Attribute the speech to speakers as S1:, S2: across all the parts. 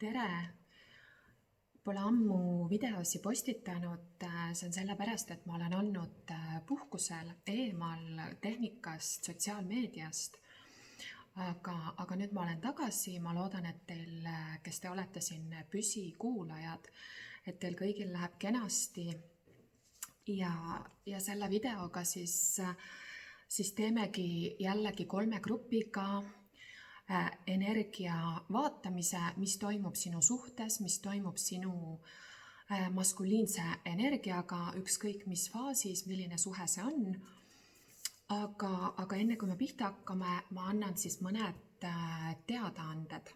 S1: tere! Pole ammu videosi postitanud, see on sellepärast, et ma olen olnud puhkusel eemal tehnikast, sotsiaalmeediast. Aga nüüd ma olen tagasi, ma loodan, et teil, kes te olete siin püsikuulajad, et teil kõigil läheb kenasti. Ja selle videoga siis teemegi jällegi 3 grupiga energia vaatamise, mis toimub sinu suhtes, mis toimub sinu maskuliinse energiaga, ükskõik mis faasis, milline suhe see on. Aga enne kui me pihta hakkame, ma annan siis mõned teadaanded.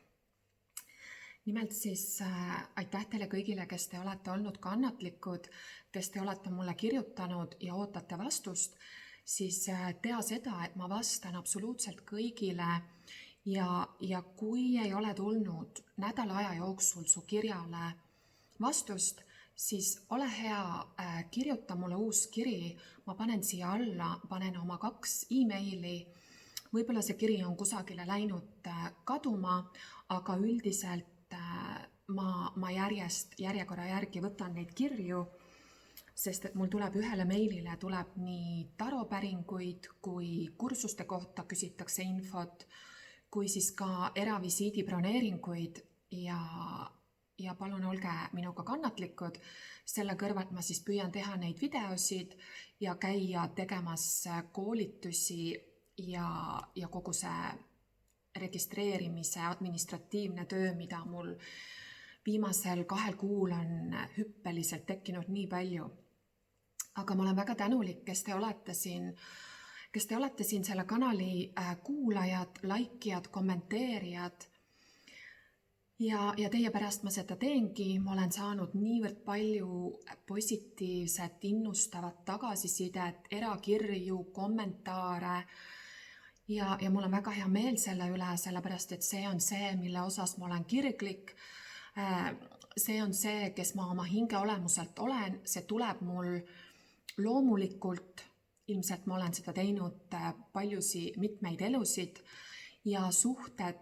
S1: Nimelt siis aitäh teile kõigile, kes te olete olnud kannatlikud, kes te olete mulle kirjutanud ja ootate vastust, siis tea seda, et ma vastan absoluutselt kõigile. Ja kui ei ole tulnud nädala aja jooksul su kirjale vastust, siis ole hea, kirjuta mulle uus kiri, ma panen siia alla, panen oma 2 emaili, võib-olla see kiri on kusagile läinud kaduma, aga üldiselt ma järjekorra järgi võtan neid kirju, sest et mul tuleb ühele meilile tuleb nii taropäringuid kui kursuste kohta küsitakse infot, kui siis ka eravisiidi broneeringuid ja palun olge minuga kannatlikud. Selle kõrvalt ma siis püüan teha neid videosid ja käia tegemas koolitusi ja kogu see registreerimise administratiivne töö, mida mul viimasel 2 kuul on hüppeliselt tekkinud nii palju. Aga ma olen väga tänulik, kes te olete siin selle kanali kuulajad, laikijad, kommenteerijad ja teie pärast ma seda teengi. Ma olen saanud niivõrd palju positiivset, innustavat tagasisidet, erakirju, kommentaare ja mul on väga hea meel selle üle, sellepärast et see on see, mille osas ma olen kirglik. See on see, kes ma oma hinge olemuselt olen, see tuleb mul loomulikult. Ilmselt ma olen seda teinud mitmeid elusid ja suhted,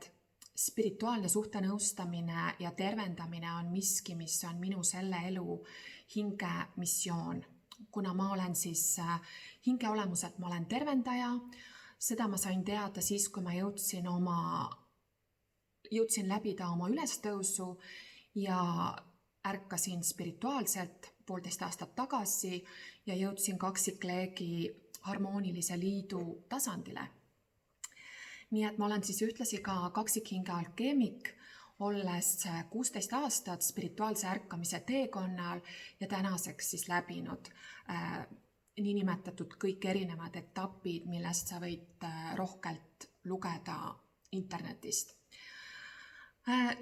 S1: spirituaalne suhtenõustamine ja tervendamine on miski, mis on minu selle elu hinge missioon. Kuna ma olen siis hinge olemuselt, ma olen tervendaja, seda ma sain teada siis, kui ma jõudsin läbida oma ülestõusu ja ärkasin spirituaalselt 1,5 aastat tagasi ja jõudsin kaksikleegi harmoonilise liidu tasandile. Nii et ma olen siis ühtlasi ka kaksikhinge alkeemik, olles 16 aastat spirituaalse ärkamise teekonnal ja tänaseks siis läbinud niinimetatud kõik erinevad etapid, millest sa võid rohkelt lugeda internetist.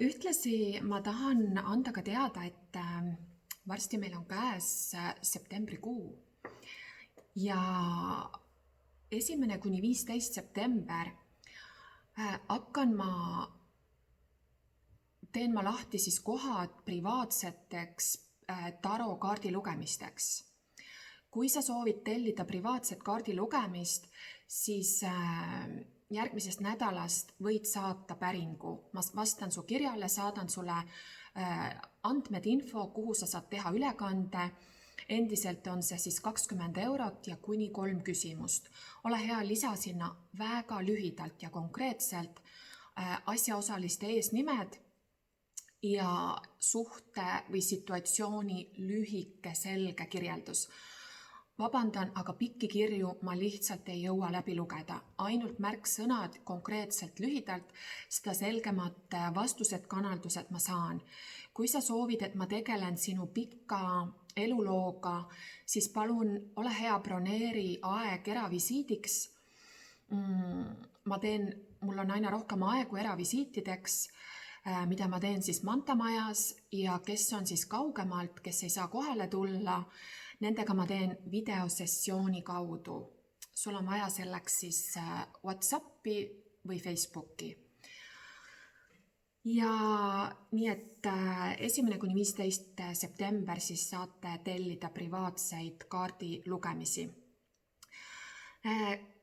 S1: Ühtlasi ma tahan anda ka teada, et varsti meil on käes septembrikuu ja 1. kuni 15. september teen ma lahti siis kohad privaatseteks taro kaardilugemisteks. Kui sa soovid tellida privaatset kaardilugemist, siis järgmisest nädalast võid saata päringu. Ma vastan su kirjale, saadan sulle andmed info, kuhu sa saad teha ülekande. Endiselt on see siis 20 eurot ja kuni 3 küsimust. Ole hea, lisa sinna väga lühidalt ja konkreetselt asjaosaliste eesnimed ja suhte või situatsiooni lühike selge kirjeldus. Vabandan, aga pikki kirju ma lihtsalt ei jõua läbi lugeda. Ainult märksõnad konkreetselt lühidalt, seda selgemad vastused, kanaldused ma saan. Kui sa soovid, et ma tegelen sinu pikka elulooga, siis palun ole hea, broneeri aeg eravisiidiks. Mul on aina rohkem aegu eravisiitideks, mida ma teen siis Mantamajas ja kes on siis kaugemalt, kes ei saa kohale tulla, nendega ma teen videosessiooni kaudu. Sul on vaja selleks siis WhatsAppi või Facebooki. Ja nii et 1. kuni 15. september siis saate tellida privaatseid kaardilugemisi.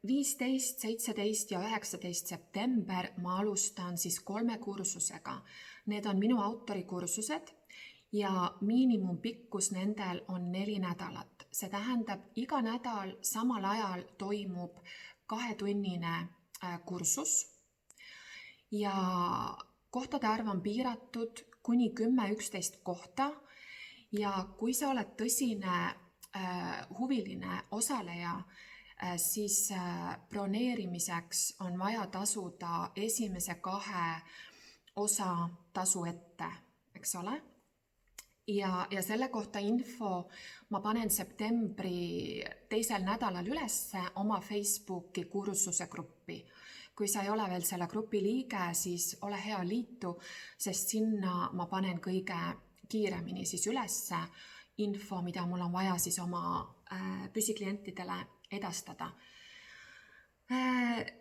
S1: 15, 17 ja 19 september ma alustan siis 3 kursusega. Need on minu autorikursused ja miinimumpikkus nendel on 4 nädalat. See tähendab, iga nädal samal ajal toimub 2-tunnine kursus ja kohtade arv on piiratud kuni 10-11 kohta ja kui sa oled tõsine huviline osaleja, siis broneerimiseks on vaja tasuda esimese 2 osa tasu ette, eks ole? Ja selle kohta info ma panen septembri 2. nädalal üles oma Facebooki kursuse gruppi. Kui sa ei ole veel selle grupi liige, siis ole hea liitu, sest sinna ma panen kõige kiiremini siis üles info, mida mul on vaja siis oma püsiklientidele edastada.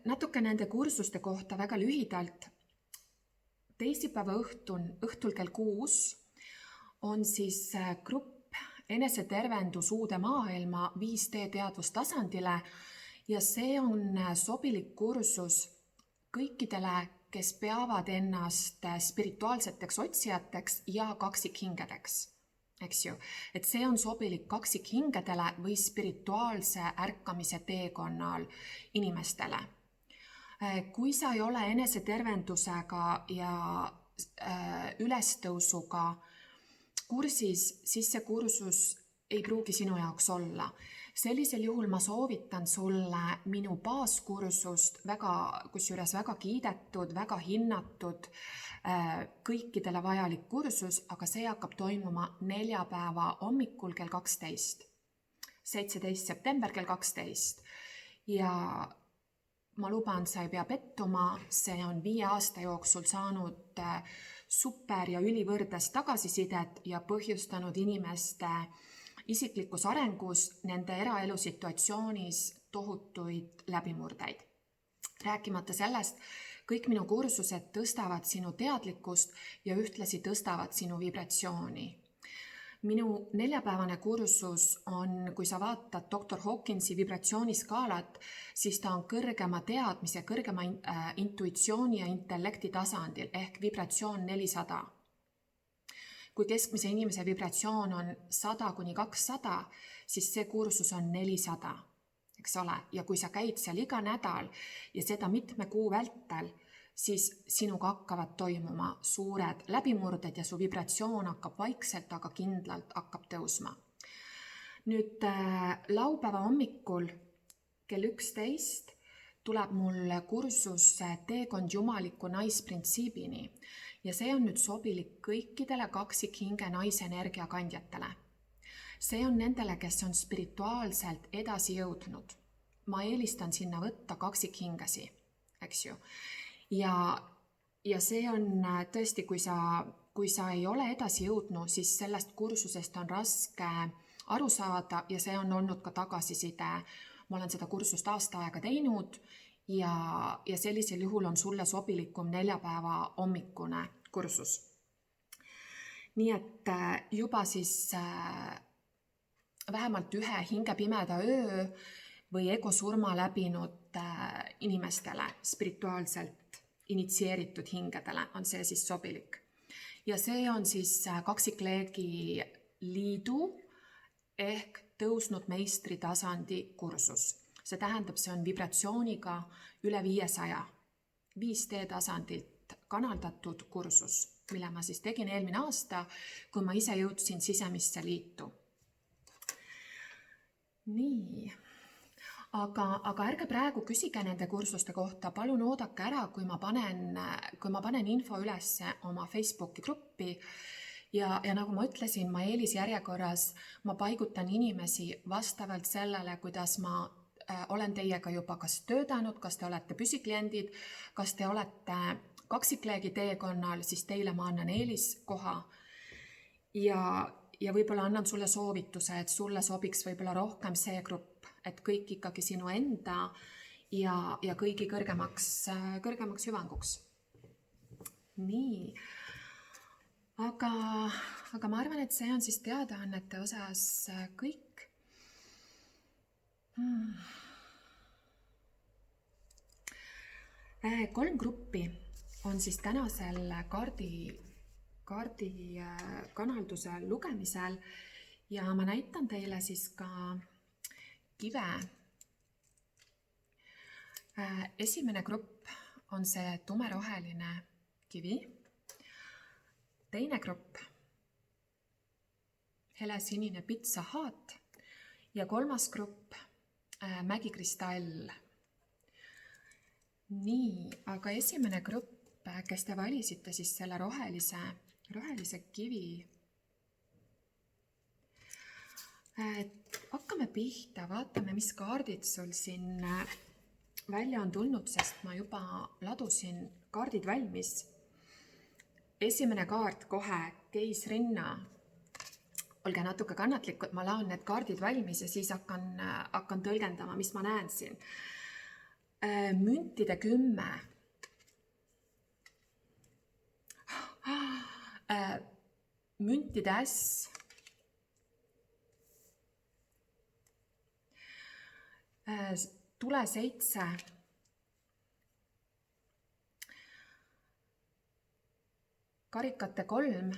S1: Natuke nende kursuste kohta väga lühidalt. Teisipäeva õhtul kell 6 on siis grupp enesetervendus uude maailma 5D teadvustasandile ja see on sobilik kursus kõikidele, kes peavad ennast spirituaalseteks otsijateks ja kaksikhingedeks. Eks ju, et see on sobilik kaksikhingedele või spirituaalse ärkamise teekonnal inimestele. Kui sa ei ole enesetervendusega ja ülestõusuga kursis, siis see kursus ei pruugi sinu jaoks olla. Sellisel juhul ma soovitan sulle minu baaskursust, kusjuures väga kiidetud, väga hinnatud, kõikidele vajalik kursus, aga see hakkab toimuma neljapäeva hommikul kell 12. 17. september kell 12. Ja ma luban, sa ei pea pettuma, see on 5 aasta jooksul saanud super ja ülivõrdes tagasisidet ja põhjustanud inimeste isiklikus arengus nende eraelusituatsioonis tohutuid läbimurdeid. Rääkimata sellest, kõik minu kursused tõstavad sinu teadlikkust ja ühtlasi tõstavad sinu vibratsiooni. Minu 4-päevane kursus on, kui sa vaatad Dr. Hawkinsi vibratsiooniskaalat, siis ta on kõrgema teadmise, kõrgema intuitsiooni ja intellekti tasandil ehk vibratsioon 400. Kui keskmise inimese vibratsioon on 100-200, siis see kursus on 400, eks ole? Ja kui sa käid seal iga nädal ja seda mitme kuu vältel, siis sinuga hakkavad toimuma suured läbimurded ja su vibratsioon hakkab vaikselt, aga kindlalt hakkab tõusma. Nüüd laupäeva hommikul kell 11 tuleb mul kursus teekond jumaliku naisprintsiibini ja see on nüüd sobilik kõikidele kaksikhinge naisenergia kandjatele. See on nendele, kes on spirituaalselt edasi jõudnud. Ma eelistan sinna võtta kaksikhingesi, eks ju. Ja see on tõesti, kui sa ei ole edasi jõudnud, siis sellest kursusest on raske aru saada ja see on olnud ka tagasiside. Ma olen seda kursust aasta aega teinud ja sellisel juhul on sulle sobilikum 4 päeva hommikune kursus. Nii et juba siis vähemalt 1 hingepimeda öö või egosurma läbinud inimestele, spirituaalselt initsieeritud hingedele on see siis sobilik. Ja see on siis Kaksikleegi liidu ehk tõusnud meistri tasandi kursus. See tähendab, see on vibratsiooniga üle 500, 5D tasandilt kanaldatud kursus, mille ma siis tegin eelmine aasta, kui ma ise jõudsin sisemisse liitu. Nii, aga ärge praegu küsige nende kursuste kohta, palun oodake ära, kui ma panen info üles oma Facebooki gruppi ja nagu ma ütlesin, ma eelisjärjekorras, ma paigutan inimesi vastavalt sellele, kuidas ma olen teiega juba kas töötanud, kas te olete püsikliendid, kas te olete Kaksikleegi teekonnal, siis teile ma annan eeliskoha ja võib-olla annan sulle soovituse, et sulle sobiks võib-olla rohkem see grupp, et kõik ikkagi sinu enda ja kõigi kõrgemaks hüvanguks. Nii, aga ma arvan, et see on siis teadaannete osas kõik. 3 gruppi on siis tänasel kaardi kanalduse lugemisel ja ma näitan teile siis ka kive. Esimene grupp on see tumeroheline kivi. Teine grupp, helesinine pitsahaat ja 3. grupp, mägikristall. Nii, aga esimene grupp, kes te valisite siis selle rohelise kivi. Hakkame pihta, vaatame, mis kaardid sul siin välja on tulnud, sest ma juba ladusin kaardid valmis. Esimene kaart kohe, keisrinna. Olge natuke kannatlikud, ma laon need kaardid valmis ja siis hakkan tõlgendama, mis ma näen siin. Müntide 10. Müntide äss. Tule 7. Karikate 3.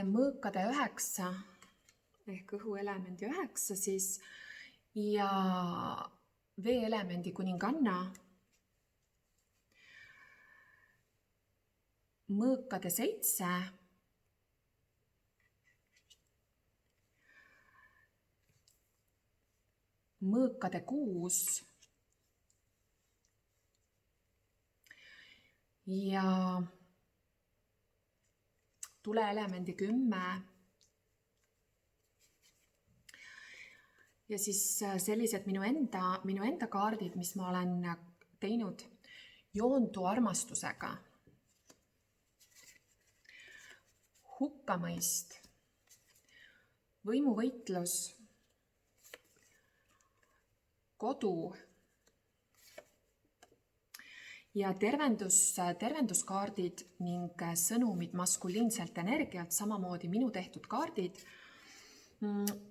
S1: Mõõkade 9 ehk õhuelemendi 9 siis ja veeelemendi kuninganna. Mõõkade 7. Mõõkade 6. Ja tuleelemendi 10. Ja siis sellised minu enda kaardid, mis ma olen teinud joondu armastusega. Hukkamõist, võimuvõitlus, kodu ja tervenduskaardid ning sõnumid maskuliinselt energialt, samamoodi minu tehtud kaardid.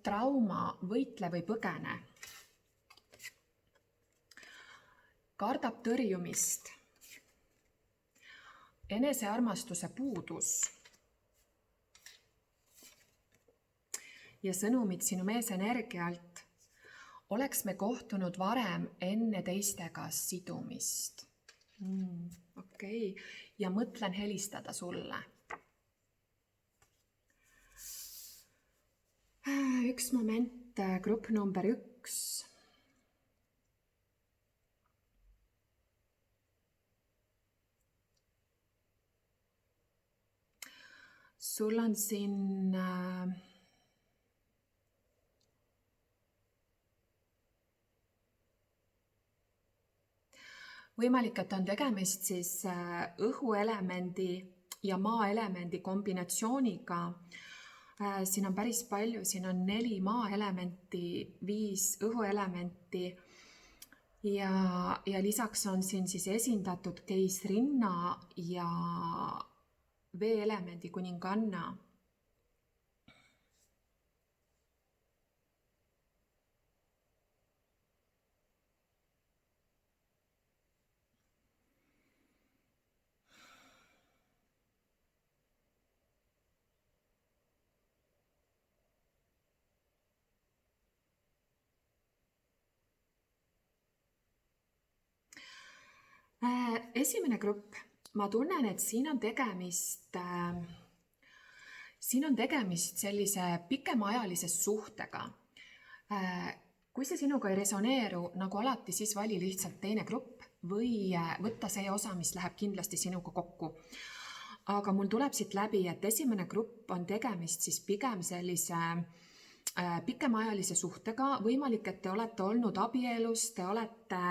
S1: Trauma, võitle või põgene. Kardab tõrjumist. Enesearmastuse puudus. Ja sõnumid sinu mees energialt. Oleks me kohtunud varem enne teistega sidumist. Okei. Ja mõtlen helistada sulle. Üks moment, grupp number 1. Sul on siin võimalik, et on tegemist siis õhuelemendi ja maaelemendi kombinatsiooniga. Siin on päris palju, siin on 4 maaelementi, 5 õhuelementi ja lisaks on siin siis esindatud keisrinna ja veeelemendi kuninganna. Esimene grupp, ma tunnen, et siin on tegemist sellise pikemaajalise suhtega. Kui see sinuga ei resoneeru, nagu alati, siis vali lihtsalt teine grupp või võtta see osa, mis läheb kindlasti sinuga kokku. Aga mul tuleb siit läbi, et esimene grupp on tegemist siis pigem sellise pikemaajalise suhtega. Võimalik, et te olete olnud abielus, te olete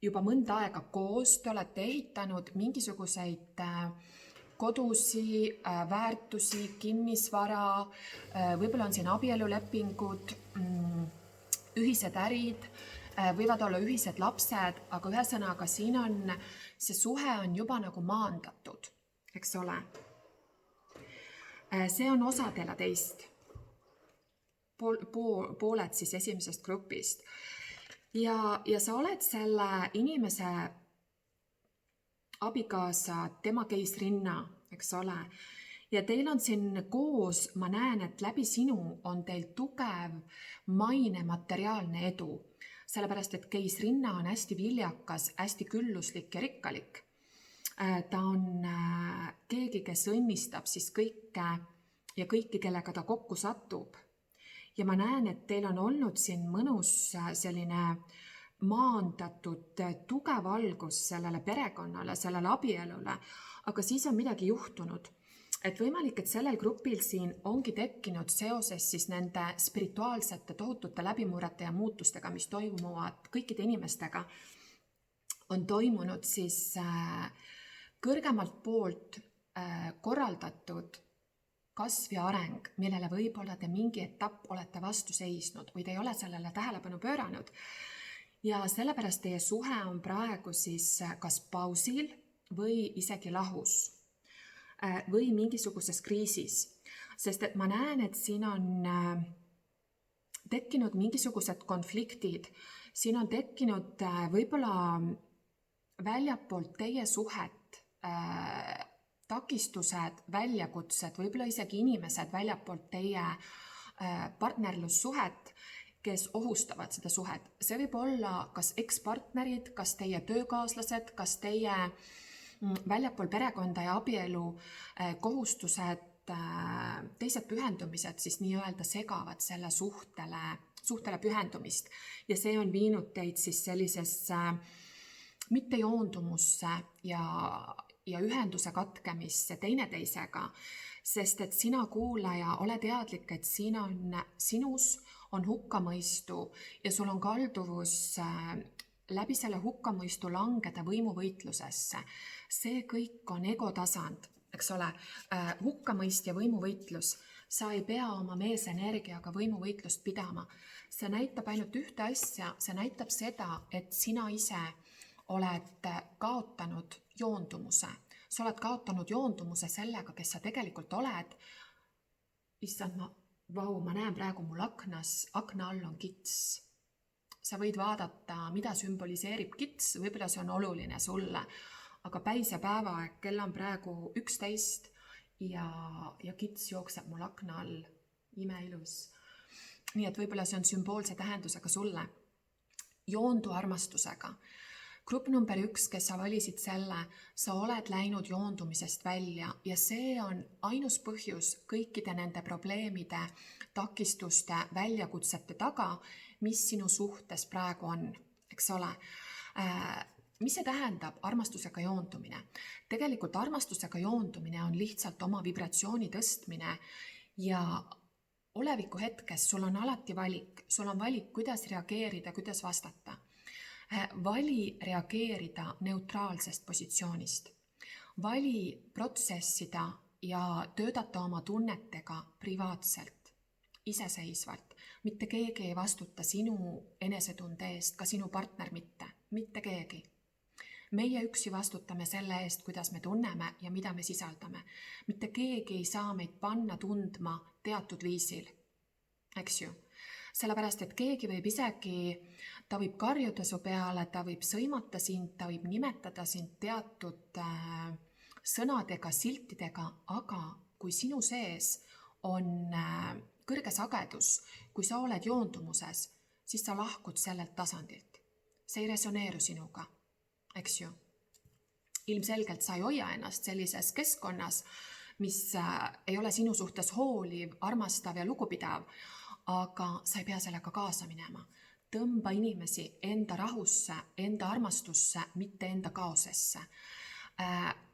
S1: juba mõnda aega koos, te olete ehitanud mingisuguseid kodusi, väärtusi, kinnisvara, võib-olla on siin abielulepingud, ühised ärid, võivad olla ühised lapsed, aga ühesõnaga siin on, see suhe on juba nagu maandatud, eks ole. See on osadele teist. pooled siis esimesest grupist. Ja sa oled selle inimese abikaasa, tema keisrinna, eks ole. Ja teil on siin koos, ma näen, et läbi sinu on teil tugev maine materiaalne edu. Sellepärast, et keisrinna on hästi viljakas, hästi külluslik ja rikkalik. Ta on keegi, kes õnnistab siis kõike ja kõiki, kellega ta kokku satub. Ja ma näen, et teil on olnud siin mõnus selline maandatud tugev algus sellele perekonnale, sellele abielule, aga siis on midagi juhtunud. Et võimalik, et sellel grupil siin ongi tekkinud seoses siis nende spirituaalsete tohutute läbimurrete ja muutustega, mis toimuvad kõikide inimestega, on toimunud siis kõrgemalt poolt korraldatud kasv ja areng, millele võib-olla te mingi etapp olete vastu seisnud või te ei ole sellele tähelepanu pööranud. Ja sellepärast teie suhe on praegu siis kas pausil või isegi lahus või mingisuguses kriisis. Sest et ma näen, et siin on tekkinud mingisugused konfliktid, siin on tekkinud võib-olla väljapoolt teie suhet takistused, väljakutsed, võib-olla isegi inimesed väljapoolt teie partnerlussuhet, kes ohustavad seda suhet. See võib olla kas ekspartnerid, kas teie töökaaslased, kas teie väljapool perekonda ja abielu kohustused, teised pühendumised siis nii-öelda segavad selle suhtele pühendumist. Ja see on viinud teid siis sellisesse mittejoondumusse ja ühenduse katkemisse teineteisega, sest et sina kuulaja ole teadlik, et sinus on hukkamõistu ja sul on kalduvus läbi selle hukkamõistu langeda võimuvõitlusesse. See kõik on egotasand, eks ole, hukkamõist ja võimuvõitlus. Sa ei pea oma meesenergiaga võimuvõitlust pidama. See näitab ainult ühte asja, see näitab seda, et sina ise oled kaotanud joondumuse. Sa oled kaotanud joondumuse sellega, kes sa tegelikult oled. Issand, ma näen praegu mul akna all on kits. Sa võid vaadata, mida sümboliseerib kits, võib-olla see on oluline sulle, aga päis ja päevaaeg, kell on praegu 11 ja kits jookseb mul akna all. Imeilus. Nii et võib-olla see on sümboolse tähendusega sulle. Joondu armastusega. Grupp number 1, kes sa valisid selle, sa oled läinud joondumisest välja ja see on ainus põhjus kõikide nende probleemide, takistuste, väljakutsete taga, mis sinu suhtes praegu on, eks ole. Mis see tähendab armastusega joondumine? Tegelikult armastusega joondumine on lihtsalt oma vibratsiooni tõstmine ja oleviku hetkes sul on alati valik. Sul on valik, kuidas reageerida, kuidas vastata. Vali reageerida neutraalsest positsioonist. Vali protsessida ja töötada oma tunnetega privaatselt, iseseisvalt. Mitte keegi ei vastuta sinu enesetunde eest, ka sinu partner mitte keegi. Meie üksi vastutame selle eest, kuidas me tunneme ja mida me sisaldame. Mitte keegi ei saa meid panna tundma teatud viisil, eks ju. Sellepärast, et keegi võib isegi, ta võib karjuda su peale, ta võib sõimata sind, ta võib nimetada sind teatud sõnadega, siltidega, aga kui sinu sees on kõrge sagedus, kui sa oled joondumuses, siis sa lahkud sellelt tasandilt. See ei resoneeru sinuga, eks ju. Ilmselgelt sa ei hoia ennast sellises keskkonnas, mis ei ole sinu suhtes hooliv, armastav ja lugupidav, aga sa ei pea sellega kaasa minema. Tõmba inimesi enda rahusse, enda armastusse, mitte enda kaosesse.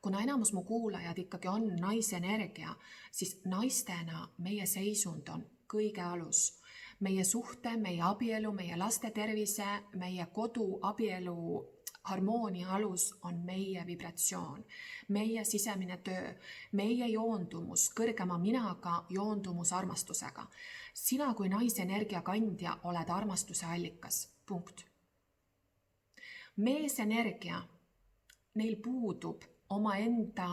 S1: Kuna enamus mu kuulajad ikkagi on naisenergia, siis naistena meie seisund on kõige alus. Meie suhte, meie abielu, meie laste tervise, meie kodu, abielu, harmoonia alus on meie vibratsioon, meie sisemine töö, meie joondumus kõrgema minaga, joondumus armastusega. Sina kui naisenergia kandja oled armastuse allikas. Punkt. Meesenergia, neil puudub oma enda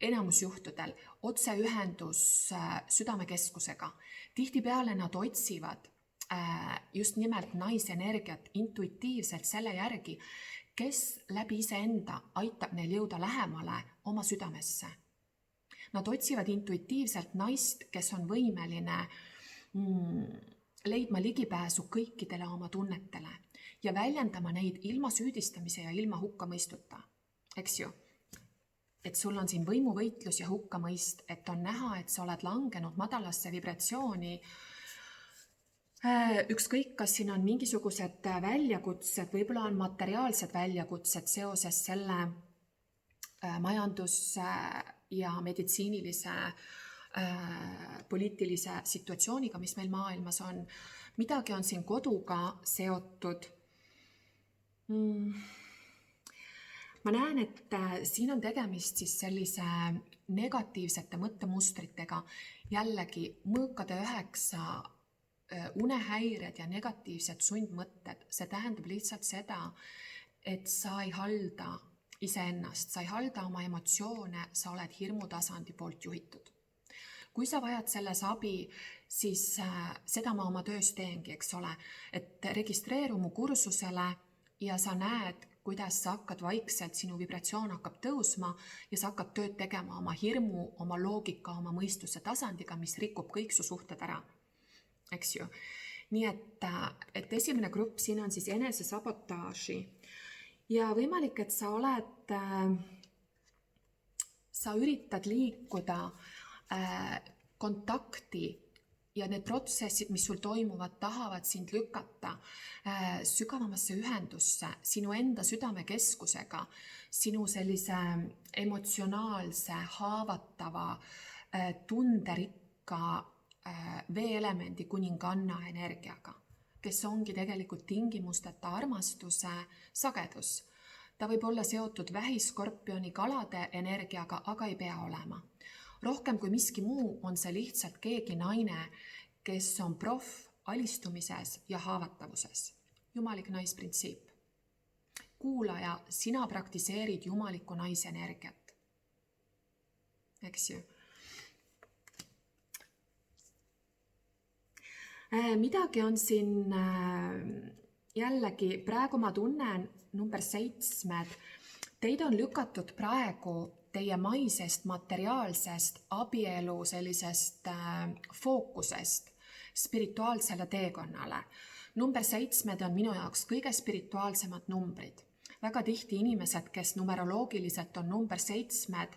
S1: enamus juhtudel otseühendus südamekeskusega. Tihtipeale nad otsivad just nimelt naisenergiat intuitiivselt selle järgi, kes läbi iseenda aitab neil jõuda lähemale oma südamesse. Nad otsivad intuitiivselt naist, kes on võimeline leidma ligipääsu kõikidele oma tunnetele ja väljendama neid ilma süüdistamise ja ilma hukkamõistuta, eks ju. Et sul on siin võimuvõitlus ja hukkamõist, et on näha, et sa oled langenud madalasse vibratsiooni. Ükskõik, kas siin on mingisugused väljakutsed, võib-olla on materiaalsed väljakutsed seoses selle majandus- ja meditsiinilise poliitilise situatsiooniga, mis meil maailmas on. Midagi on siin koduga seotud. Ma näen, et siin on tegemist siis sellise negatiivsete mõttemustritega. Jällegi mõõkade 9 unehäired ja negatiivsed sundmõtted. See tähendab lihtsalt seda, et sa ei halda iseennast, sa ei halda oma emotsioone, sa oled hirmutasandi poolt juhitud. Kui sa vajad selles abi, siis seda ma oma töös teengi, eks ole, et registreeru mu kursusele ja sa näed, kuidas sa hakkad vaikselt, sinu vibratsioon hakkab tõusma ja sa hakkad tööd tegema oma hirmu, oma loogika, oma mõistuse tasandiga, mis rikub kõik su suhted ära, eks ju. Nii et esimene grupp siin on siis enesesabotaaži ja võimalik, et sa üritad liikuda kontakti ja need protsessid, mis sul toimuvad, tahavad sind lükata sügavamasse ühendusse, sinu enda südamekeskusega, sinu sellise emotsionaalse, haavatava, tunderikka veeelemendi kuninganna energiaga, kes ongi tegelikult tingimusteta armastuse sagedus. Ta võib olla seotud vähiskorpioni kalade energiaga, aga ei pea olema. Rohkem kui miski muu on see lihtsalt keegi naine, kes on proff alistumises ja haavatavuses. Jumalik naisprintsiip. Kuulaja, sina praktiseerid jumaliku naisenergiat. Eks ju? Midagi on siin jällegi, praegu ma tunnen number 7. Teid on lükatud praegu teie maisest materiaalsest abielu sellisest fookusest spirituaalsele teekonnale. Number 7 on minu jaoks kõige spirituaalsemad numbrid. Väga tihti inimesed, kes numeroloogiliselt on number 7,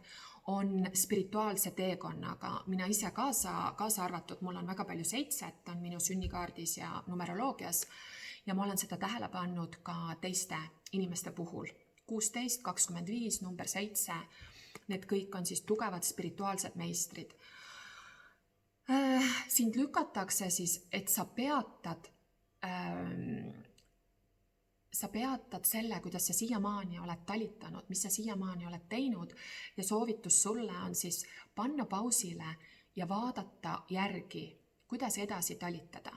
S1: on spirituaalse teekonnaga. Mina ise kaasa arvatud, mul on väga palju 7, on minu sünnikaardis ja numeroloogias ja ma olen seda tähele pannud ka teiste inimeste puhul. 16, 25, number 7, need kõik on siis tugevad spirituaalsed meistrid. Sind lükatakse siis, et sa peatad selle, kuidas sa siiamaani oled talitanud, mis sa siiamaani oled teinud ja soovitus sulle on siis panna pausile ja vaadata järgi, kuidas edasi talitada.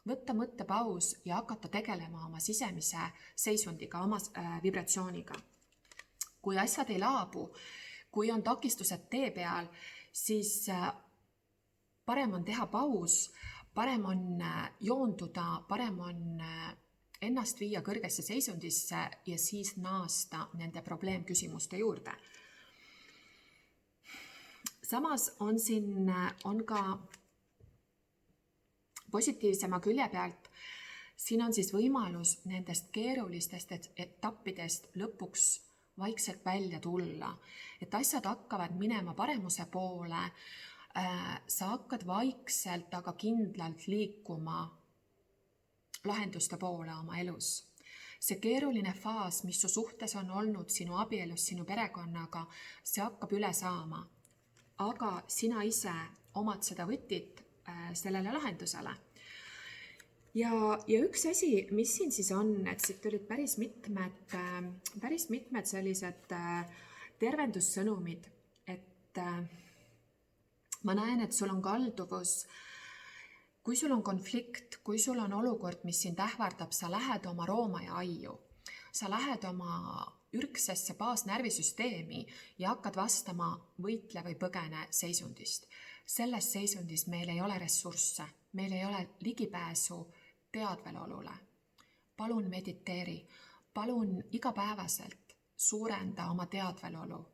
S1: Võtta mõttepaus ja hakata tegelema oma sisemise seisundiga, oma vibratsiooniga. Kui asjad ei laabu, kui on takistused tee peal, siis parem on teha paus, parem on joonduda, parem on ennast viia kõrgesse seisundisse ja siis naasta nende probleemküsimuste juurde. Samas on ka positiivsema külje pealt, siin on siis võimalus nendest keerulistest etappidest lõpuks vaikselt välja tulla, et asjad hakkavad minema paremuse poole, sa hakkad vaikselt, aga kindlalt liikuma lahenduste poole oma elus. See keeruline faas, mis su suhtes on olnud, sinu abielus, sinu perekonnaga, see hakkab üle saama. Aga sina ise omad seda võtit sellele lahendusele. Ja üks asi, mis siin siis on, et siit olid päris mitmed sellised tervendussõnumid, et ma näen, et sul on kalduvus, kui sul on konflikt, kui sul on olukord, mis sind ähvardab, sa lähed oma rooma ja aiu. Sa lähed oma ürgsesse baasnärvisüsteemi ja hakkad vastama võitle või põgene seisundist. Selles seisundis meil ei ole ressursse, meil ei ole ligipääsu teadvelolule. Palun mediteeri, palun igapäevaselt suurenda oma teadvelolu,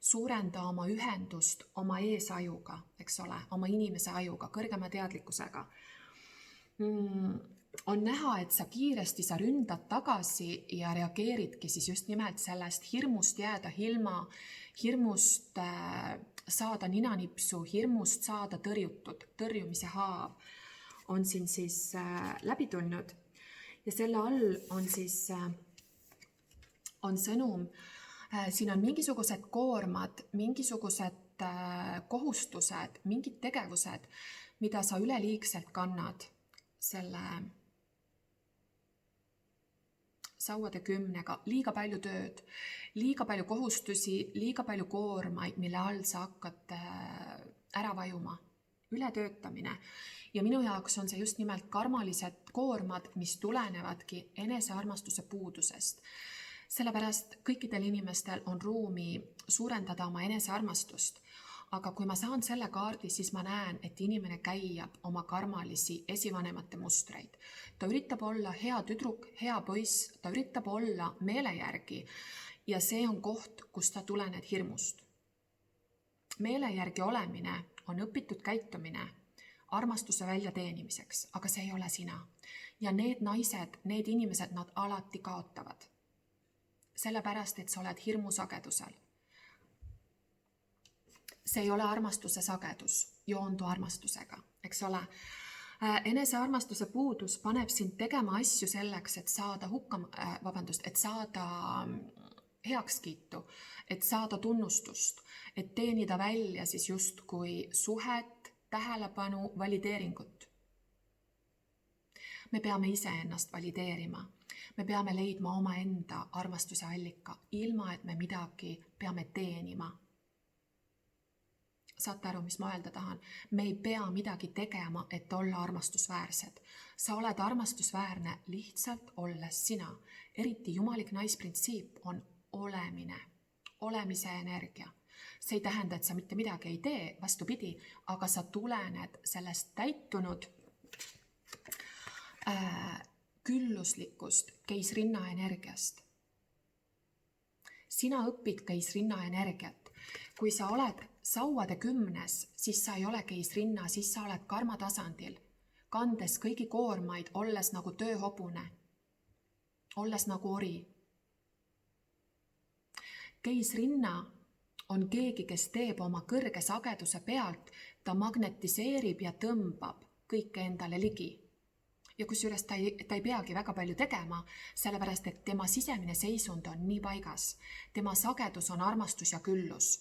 S1: suurenda oma ühendust oma eesajuga, eks ole, oma inimese ajuga, kõrgema teadlikkusega. On näha, et sa ründad tagasi ja reageeridki siis just nimelt sellest hirmust jääda ilma, hirmust saada ninanipsu, hirmust saada tõrjutud, tõrjumise haav on siin siis läbi tulnud. Ja selle all on siis on sõnum, siin on mingisugused koormad, mingisugused kohustused, mingid tegevused, mida sa üleliigselt kannad selle sauade 10-ga, liiga palju tööd, liiga palju kohustusi, liiga palju koormaid, mille all sa hakkad ära vajuma, ületöötamine. Ja minu jaoks on see just nimelt karmalised koormad, mis tulenevadki enesearmastuse puudusest. Sellepärast kõikidel inimestel on ruumi suurendada oma enesearmastust. Aga kui ma saan selle kaardi, siis ma näen, et inimene käiab oma karmalisi esivanemate mustreid. Ta üritab olla hea tüdruk, hea poiss, ta üritab olla meele järgi ja see on koht, kus ta tulened hirmust. Meele järgi olemine on õpitud käitumine armastuse väljateenimiseks, aga see ei ole sina. Ja need naised, need inimesed, nad alati kaotavad. Sellepärast, et sa oled hirmusagedusel. See ei ole armastuse sagedus, joondu armastusega, eks ole. Enesearmastuse puudus paneb sind tegema asju selleks, et saada et saada heakskiitu, et saada tunnustust, et teenida välja siis justkui suhet, tähelepanu, valideeringut. Me peame ise ennast valideerima. Me peame leidma omaenda armastuse allika, ilma et me midagi peame teenima. Saate aru, mis ma öelda tahan? Me ei pea midagi tegema, et olla armastusväärsed. Sa oled armastusväärne lihtsalt olles sina. Eriti jumalik naisprintsiip on olemine, olemise energia. See ei tähenda, et sa mitte midagi ei tee, vastupidi, aga sa tulened sellest täitunud külluslikust keisrinna energiast. Sina õpid keisrinna energiat. Kui sa oled sauade 10, siis sa ei ole keisrinna, siis sa oled karma tasandil, kandes kõigi koormaid, olles nagu tööhobune, olles nagu ori. Keisrinna on keegi, kes teeb oma kõrge sageduse pealt, ta magnetiseerib ja tõmbab kõike endale ligi. Ja kusjuures ta ei peagi väga palju tegema, sellepärast et tema sisemine seisund on nii paigas. Tema sagedus on armastus ja küllus.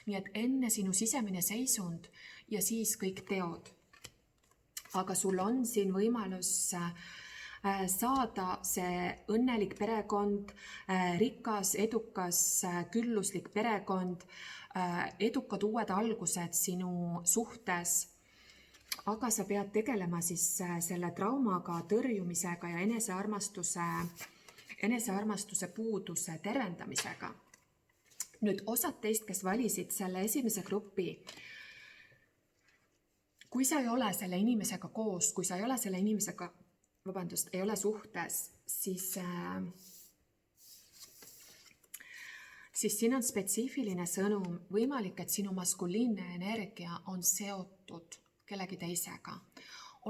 S1: Nii et enne sinu sisemine seisund ja siis kõik teod. Aga sul on siin võimalus saada see õnnelik perekond, rikas, edukas, külluslik perekond, edukad uued algused sinu suhtes. Aga sa pead tegelema siis selle traumaga, tõrjumisega ja enesearmastuse puuduse tervendamisega. Nüüd osad teist, kes valisid selle esimese grupi, kui sa ei ole selle inimesega koos, kui sa ei ole selle inimesega, ei ole suhtes, siis siin on spetsiifiline sõnum, võimalik, et sinu maskuliinne energia on seotud kellegi teisega.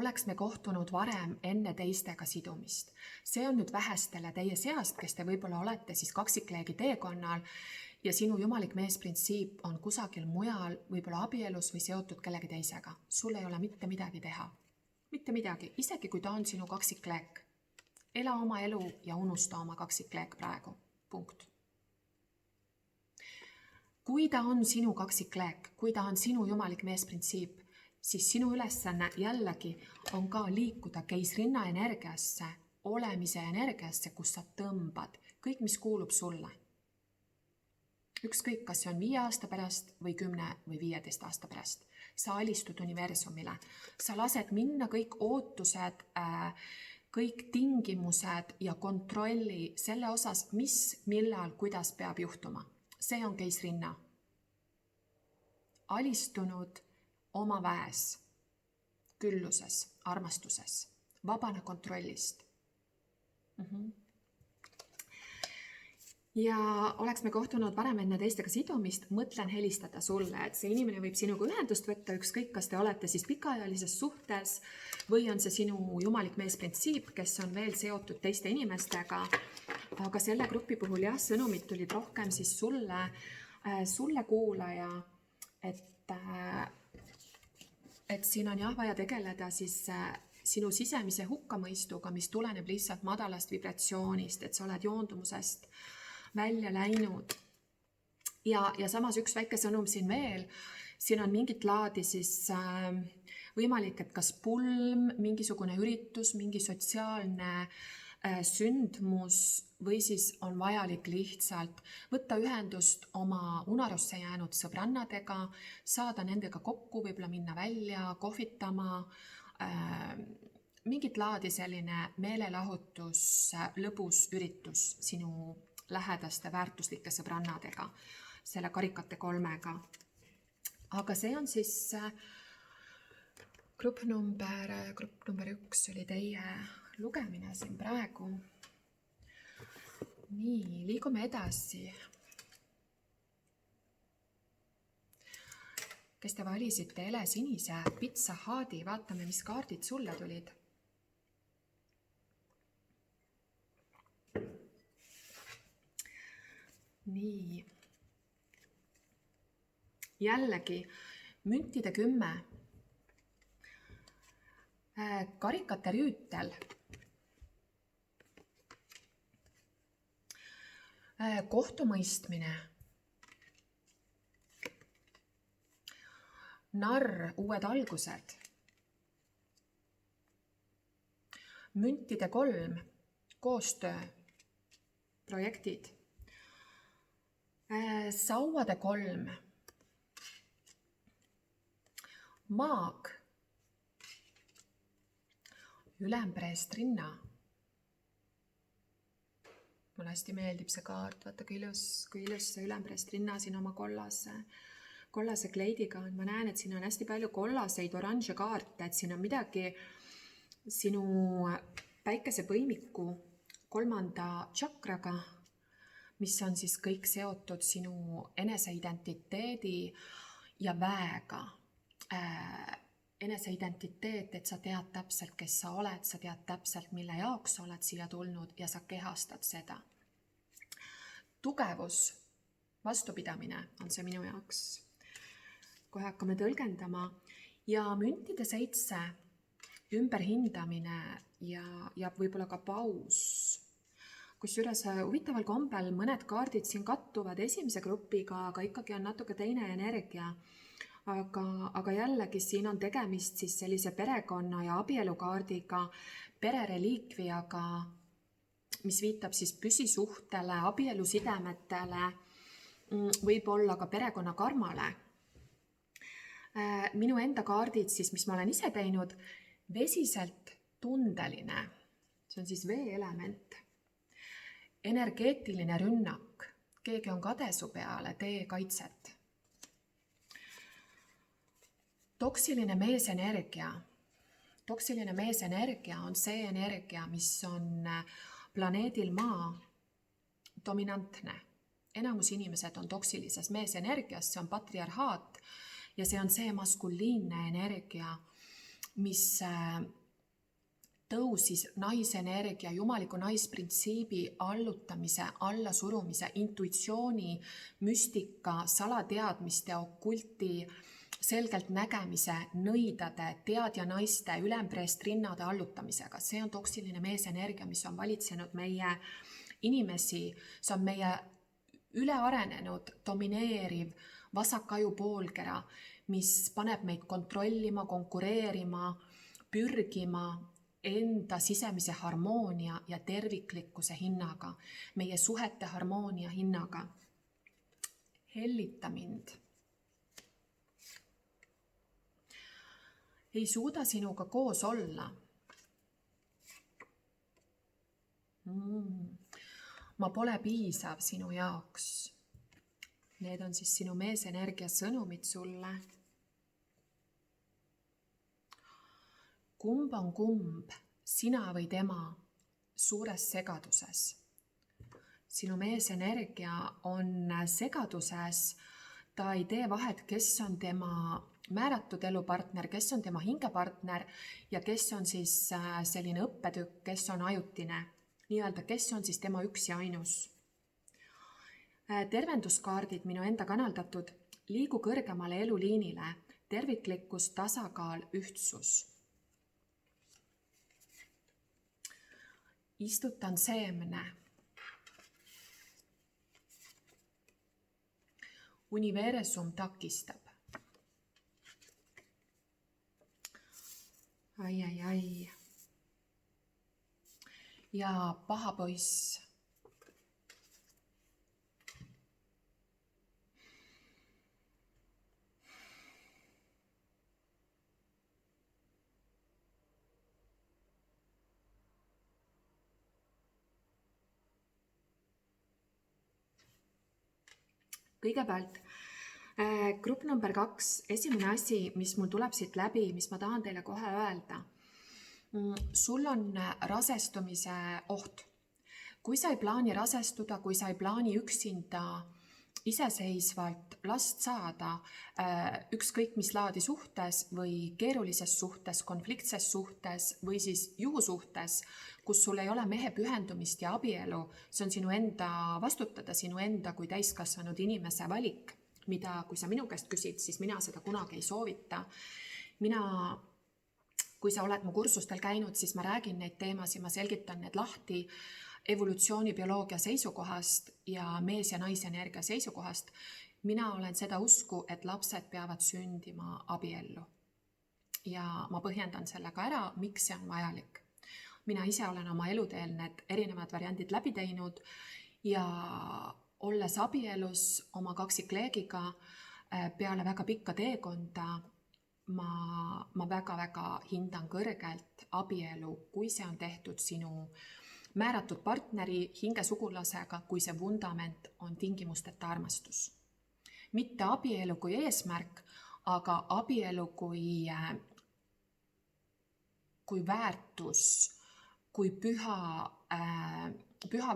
S1: Oleks me kohtunud varem enne teistega sidumist. See on nüüd vähestele teie seast, kes te võib-olla olete siis kaksikleegi teekonnal ja sinu jumalik meesprintsiip on kusagil mujal, võib-olla abielus või seotud kellegi teisega. Sul ei ole mitte midagi teha. Mitte midagi, isegi kui ta on sinu kaksikleek. Ela oma elu ja unusta oma kaksikleek praegu. Punkt. Kui ta on sinu kaksikleek, kui ta on sinu jumalik meesprintsiip, siis sinu ülesanne jällegi on ka liikuda keisrinna energiasse, olemise energiasse, kus sa tõmbad kõik, mis kuulub sulle. Ükskõik, kas see on 5 aasta pärast või 10 või 15 aasta pärast. Sa alistud universumile. Sa lased minna kõik ootused, kõik tingimused ja kontrolli selle osas, mis, millal, kuidas peab juhtuma. See on keisrinna. Alistunud oma väes, külluses, armastuses, vabane kontrollist. Ja oleks me kohtunud varem enne teistega sidumist, mõtlen helistada sulle, et see inimene võib sinuga ühendust võtta, ükskõik, kas te olete siis pikaajalises suhtes või on see sinu jumalik meesprintsiip, kes on veel seotud teiste inimestega. Aga selle grupi puhul jah, sõnumid tulid rohkem siis sulle kuulaja, et siin on jah vaja tegeleda siis sinu sisemise hukkamõistuga, mis tuleneb lihtsalt madalast vibratsioonist, et sa oled joondumusest välja läinud. Ja samas üks väike sõnum siin veel, siin on mingit laadi siis võimalik, et kas pulm, mingisugune üritus, mingi sotsiaalne sündmus või siis on vajalik lihtsalt võtta ühendust oma unarusse jäänud sõbrannadega, saada nendega kokku, võib-olla minna välja, kohvitama, mingit laadi selline meelelahutus, lõbus üritus sinu lähedaste väärtuslike sõbrannadega, selle karikate 3-ga. Aga see on siis grupp number 1 oli teie lugemine siin praegu. Nii, liigume edasi. Kes te valisite helesinise Pizza Hati, vaatame, mis kaardid sulle tulid. Nii. Jällegi, müntide 10. Karikate rüütel. Kohtumõistmine. Narr, uued algused. Müntide 3, koostöö, projektid. Sauade 3, maag, ülempreestrinna. Mulle hästi meeldib see kaart, vaata kui ilus see ülempreestrinna siin oma kollase kleidiga on. Ma näen, et siin on hästi palju kollaseid oranže kaarte, et siin on midagi sinu päikesepõimiku 3. tšakraga, mis on siis kõik seotud sinu eneseidentiteedi ja väega. Eneseidentiteet, et sa tead täpselt, kes sa oled, sa tead täpselt, mille jaoks sa oled siia tulnud ja sa kehastad seda. Tugevus, vastupidamine on see minu jaoks. Kohe hakkame tõlgendama. Ja müntide 7, ümberhindamine ja võib-olla ka paus. Kusjuures huvitaval kombel mõned kaardid siin kattuvad esimese grupiga, aga ikkagi on natuke teine energia. Aga jällegi siin on tegemist siis sellise perekonna ja abielukaardiga, perereliikviaga, mis viitab siis püsisuhtele, abielusidemetele, võib-olla ka perekonna karmale. Minu enda kaardid siis, mis ma olen ise teinud, vesiselt tundeline, see on siis veeelement. Energeetiline rünnak, keegi on kade su peale, tee kaitset. Toksiline meesenergia. Toksiline meesenergia on see energia, mis on planeedil Maa dominantne. Enamus inimesed on toksilises meesenergias, see on patriarhaat ja see on see maskuliinne energia, mis tõusis naisenergia, jumaliku naisprintsiibi allutamise, allasurumise, intuitsiooni, müstika, salateadmiste, okulti, selgelt nägemise, nõidade, teadja naiste, ülempreestrinnade allutamisega. See on toksiline meesenergia, mis on valitsenud meie inimesi, see on meie ülearenenud, domineeriv, vasakaju poolkera, mis paneb meid kontrollima, konkureerima, pürgima enda sisemise harmoonia ja terviklikkuse hinnaga, meie suhete harmoonia hinnaga. Hellita mind. Ei suuda sinuga koos olla. ma pole piisav sinu jaoks. Need on siis sinu meesenergia sõnumid sulle. Kumb on kumb, sina või tema, suures segaduses? Sinu meesenergia on segaduses, ta ei tee vahet, kes on tema määratud elupartner, kes on tema hingepartner ja kes on siis selline õppetükk, kes on ajutine, nii-öelda, kes on siis tema üks ja ainus. Tervenduskaardid minu enda kanaldatud, liigu kõrgemale eluliinile, terviklikkus, tasakaal, ühtsus. Istutan seemne. Universum takistab. Ai. Ja paha poiss. Kõigepealt grupp number 2, esimene asi, mis mul tuleb siit läbi, mis ma tahan teile kohe öelda. Sul on rasestumise oht. Kui sa ei plaani rasestuda, kui sa ei plaani üksinda iseseisvalt last saada, ükskõik mis laadi suhtes või keerulises suhtes, konfliktses suhtes või siis juhusuhtes, kus sul ei ole mehe pühendumist ja abielu, see on sinu enda vastutada, sinu enda kui täiskasvanud inimese valik, mida, kui sa minu käest küsid, siis mina seda kunagi ei soovita. Kui sa oled mu kursustel käinud, siis ma räägin neid teemasid, ma selgitan need lahti evolutsioonibioloogia seisukohast ja mees- ja naisenergia seisukohast. Mina olen seda usku, et lapsed peavad sündima abiellu. Ja ma põhjendan sellega ära, miks see on vajalik. Mina ise olen oma eluteel need erinevad variandid läbi teinud ja olles abielus oma kaksikleegiga peale väga pikka teekonda, ma väga hindan kõrgelt abielu, kui see on tehtud sinu määratud partneri hingesugulasega, kui see vundament on tingimusteta armastus. Mitte abielu kui eesmärk, aga abielu kui väärtus, kui püha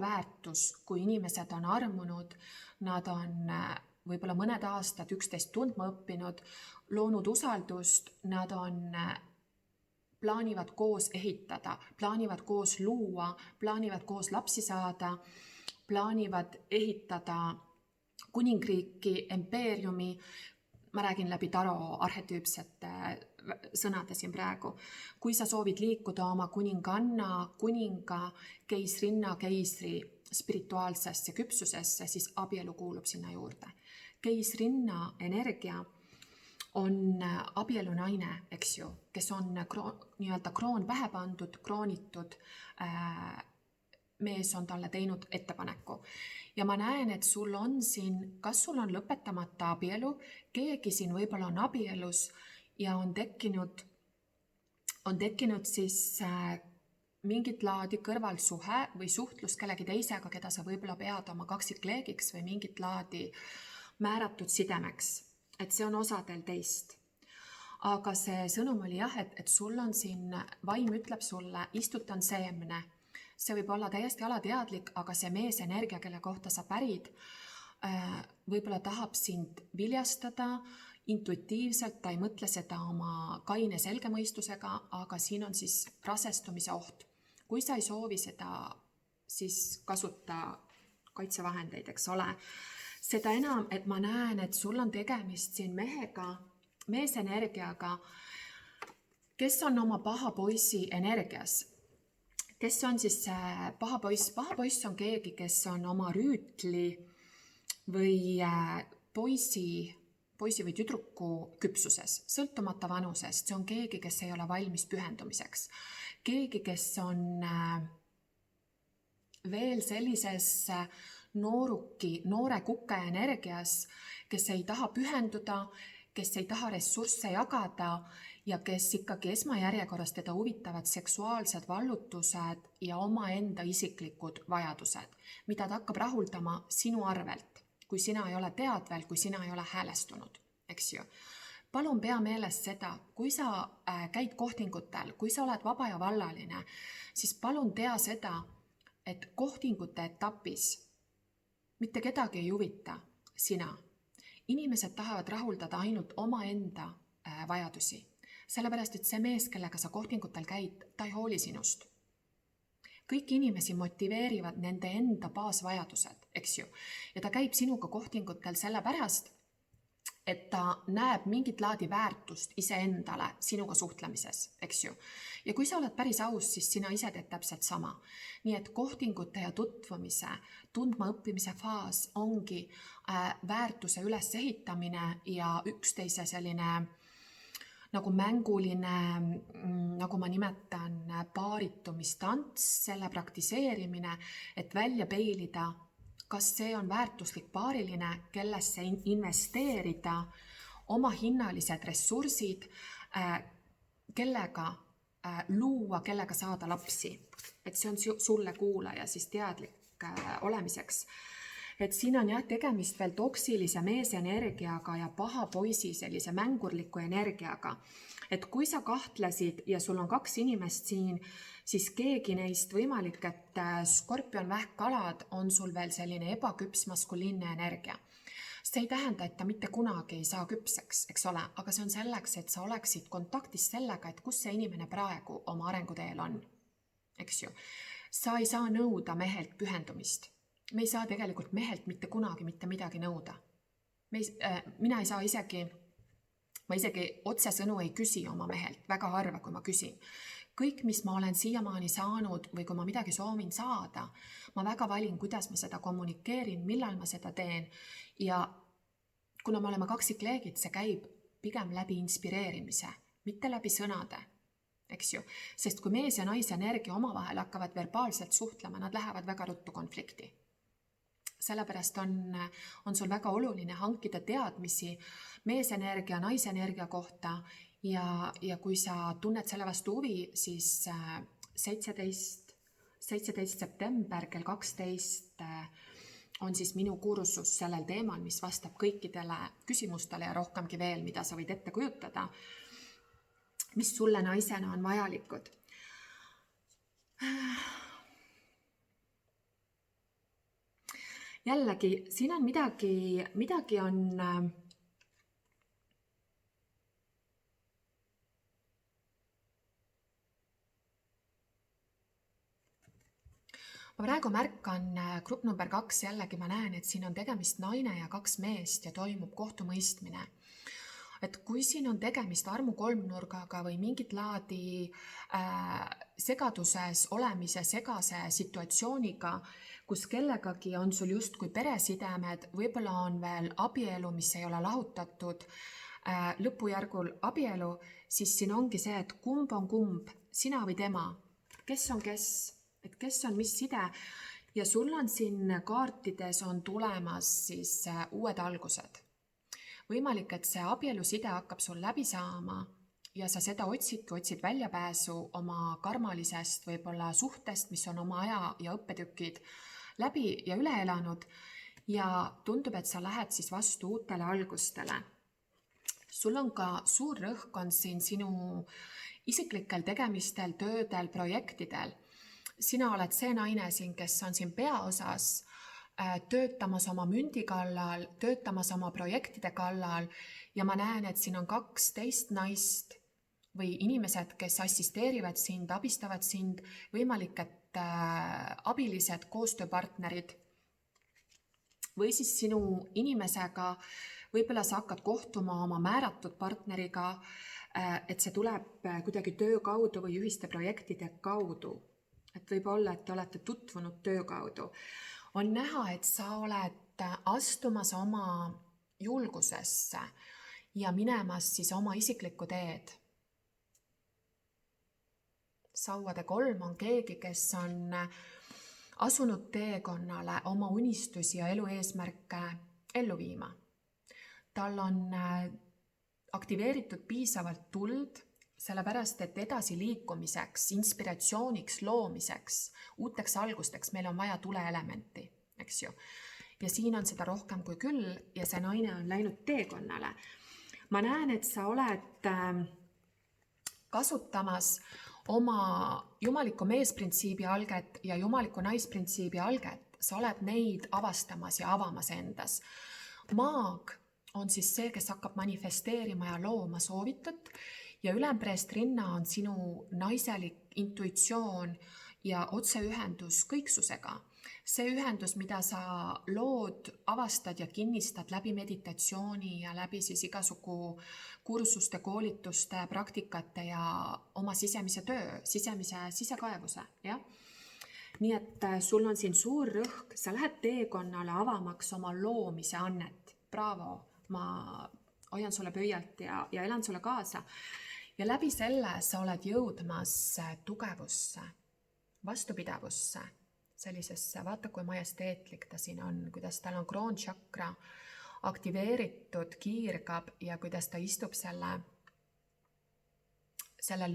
S1: väärtus, kui inimesed on armunud, nad on võib-olla mõned aastad üksteist tundma õppinud, loonud usaldust, nad plaanivad koos ehitada, plaanivad koos luua, plaanivad koos lapsi saada, plaanivad ehitada kuningriiki, impeeriumi. Ma räägin läbi taro arhetüüpsete sõnade siin praegu. Kui sa soovid liikuda oma kuninganna, kuninga, keisrinna, keisri spirituaalsesse küpsusesse, siis abielu kuulub sinna juurde. Keisrinna energia on abielu naine, eks ju, kes on nii-öelda kroon pähe pandud, kroonitud, mees on talle teinud ettepaneku. Ja ma näen, et sul on siin, kas sul on lõpetamata abielu, keegi siin võib-olla on abielus ja on tekkinud siis mingit laadi kõrvalsuhe või suhtlus kellegi teisega, keda sa võib-olla pead oma kaksikleegiks või mingit laadi määratud sidemeks. Et see on osadel teist. Aga see sõnum oli jah, et sul on siin, vaim ütleb sulle, istutan seemne. See võib olla täiesti alateadlik, aga see meesenergia, kelle kohta sa pärid, võib-olla tahab sind viljastada intuitiivselt, ta ei mõtle seda oma kaine selgemõistusega, aga siin on siis rasestumise oht. Kui sa ei soovi seda, siis kasuta kaitsevahendeid, eks ole. Seda enam, et ma näen, et sul on tegemist siin mehega, meesenergiaga, kes on oma paha poisi energias. Kes on siis see paha poiss? Paha poiss on keegi, kes on oma rüütli või poisi või tüdruku küpsuses, sõltumata vanusest. See on keegi, kes ei ole valmis pühendumiseks. Keegi, kes on veel sellises noore kuke energias, kes ei taha pühenduda, kes ei taha ressursse jagada ja kes ikkagi esmajärjekorras teda huvitavad seksuaalsed vallutused ja omaenda isiklikud vajadused, mida ta hakkab rahuldama sinu arvelt, kui sina ei ole teadvel, kui sina ei ole häälestunud, eks ju. Palun pea meeles seda, kui sa käid kohtingutel, kui sa oled vaba ja vallaline, siis palun tea seda, et kohtingute etapis mitte kedagi ei huvita sina. Inimesed tahavad rahuldada ainult omaenda vajadusi. Sellepärast, et see mees, kellega sa kohtingutel käid, ta ei hooli sinust. Kõik inimesi motiveerivad nende enda baasvajadused, eks ju. Ja ta käib sinuga kohtingutel sellepärast, et ta näeb mingit laadi väärtust iseendale sinuga suhtlemises, eks ju. Ja kui sa oled päris aus, siis sina ise teed täpselt sama. Nii et kohtingute ja tutvumise, tundma õppimise faas ongi väärtuse ülesehitamine ja üksteise selline nagu mänguline, nagu ma nimetan, paarittumistants, selle praktiseerimine, et välja peilida, kas see on väärtuslik paariline, kellesse investeerida oma hinnalised ressursid, kellega luua, kellega saada lapsi. Et see on sulle kuulaja siis teadlik olemiseks. Et siin on tegemist veel toksilise meesenergiaga ja paha poisi sellise mängurliku energiaga. Et kui sa kahtlesid ja sul on 2 inimest siin, siis keegi neist võimalik, et skorpion, vähk, kalad on sul veel selline ebaküps maskuliinne energia. See ei tähenda, et ta mitte kunagi ei saa küpseks, eks ole, aga see on selleks, et sa oleksid kontaktis sellega, et kus see inimene praegu oma arenguteel on, eks ju. Sa ei saa nõuda mehelt pühendumist. Me ei saa tegelikult mehelt mitte kunagi mitte midagi nõuda. Mina ei saa ma isegi otsesõnu ei küsi oma mehelt, väga harva, kui ma küsin. Kõik, mis ma olen siiamaani saanud või kui ma midagi soovin saada, ma väga valin, kuidas ma seda kommunikeerin, millal ma seda teen. Ja kuna me oleme kaksikleegid, see käib pigem läbi inspireerimise, mitte läbi sõnade, eks ju. Sest kui mees ja naise energia omavahel hakkavad verbaalselt suhtlema, nad lähevad väga ruttu konflikti. Sellepärast on sul väga oluline hankida teadmisi meesenergia, naisenergia kohta ja kui sa tunned selle vastu huvi, siis 17. september kell 12 on siis minu kursus sellel teemal, mis vastab kõikidele küsimustele ja rohkemgi veel, mida sa võid ette kujutada, mis sulle naisena on vajalikud. Jällegi, siin on midagi on ma praegu märkan grupp number 2 jällegi, ma näen, et siin on tegemist naine ja 2 meest ja toimub kohtumõistmine. Et kui siin on tegemist armu kolmnurgaga või mingit laadi segaduses olemise segase situatsiooniga, kus kellegagi on sul justkui peresidemed, võib-olla on veel abielu, mis ei ole lahutatud, lõpujärgul abielu, siis siin ongi see, et kumb on kumb, sina või tema, kes on kes, et kes on mis side ja sul on siin kaartides on tulemas siis uued algused. Võimalik, et see abieluside hakkab sul läbi saama ja sa seda otsid väljapääsu oma karmalisest võib-olla suhtest, mis on oma aja ja õppetükid läbi ja üle elanud ja tundub, et sa lähed siis vastu uutele algustele. Sul on ka suur rõhk on siin sinu isiklikel tegemistel, töödel, projektidel. Sina oled see naine siin, kes on siin peaosas töötamas oma mündi kallal, töötamas oma projektide kallal ja ma näen, et siin on 12 naist või inimesed, kes assisteerivad sind, abistavad sind, võimalik, et abilised, koostööpartnerid või siis sinu inimesega, võib-olla sa hakkad kohtuma oma määratud partneriga, et see tuleb kuidagi töö kaudu või ühiste projektide kaudu. Et võib olla, et te olete tutvunud töö kaudu. On näha, et sa oled astumas oma julgusesse ja minemas siis oma isiklikku teed. Sauade 3 on keegi, kes on asunud teekonnale oma unistusi ja elu eesmärke ellu viima. Tal on aktiveeritud piisavalt tuld, sellepärast, et edasiliikumiseks, inspiratsiooniks, loomiseks, uuteks algusteks meil on vaja tuleelementi, eks ju. Ja siin on seda rohkem kui küll ja see naine on läinud teekonnale. Ma näen, et sa oled kasutamas oma jumaliku meesprintsiibi alget ja jumaliku naisprintsiibi alget. Sa oled neid avastamas ja avamas endas. Maag on siis see, kes hakkab manifesteerima ja looma soovitut ja ülempreest rinna on sinu naiselik intuitsioon ja otseühendus kõiksusega. See ühendus, mida sa lood, avastad ja kinnistad läbi meditatsiooni ja läbi siis igasugu kursuste, koolituste, praktikate ja oma sisemise töö, sisekaevuse, jah? Nii et sul on siin suur rõhk, sa lähed teekonnale avamaks oma loomise annet. Bravo, ma hoian sulle pöialt ja elan sulle kaasa. Ja läbi selle sa oled jõudmas tugevusse, vastupidavusse, sellisesse, vaata kui majesteetlik ta siin on, kuidas tal on kroonchakra aktiveeritud, kiirgab ja kuidas ta istub selle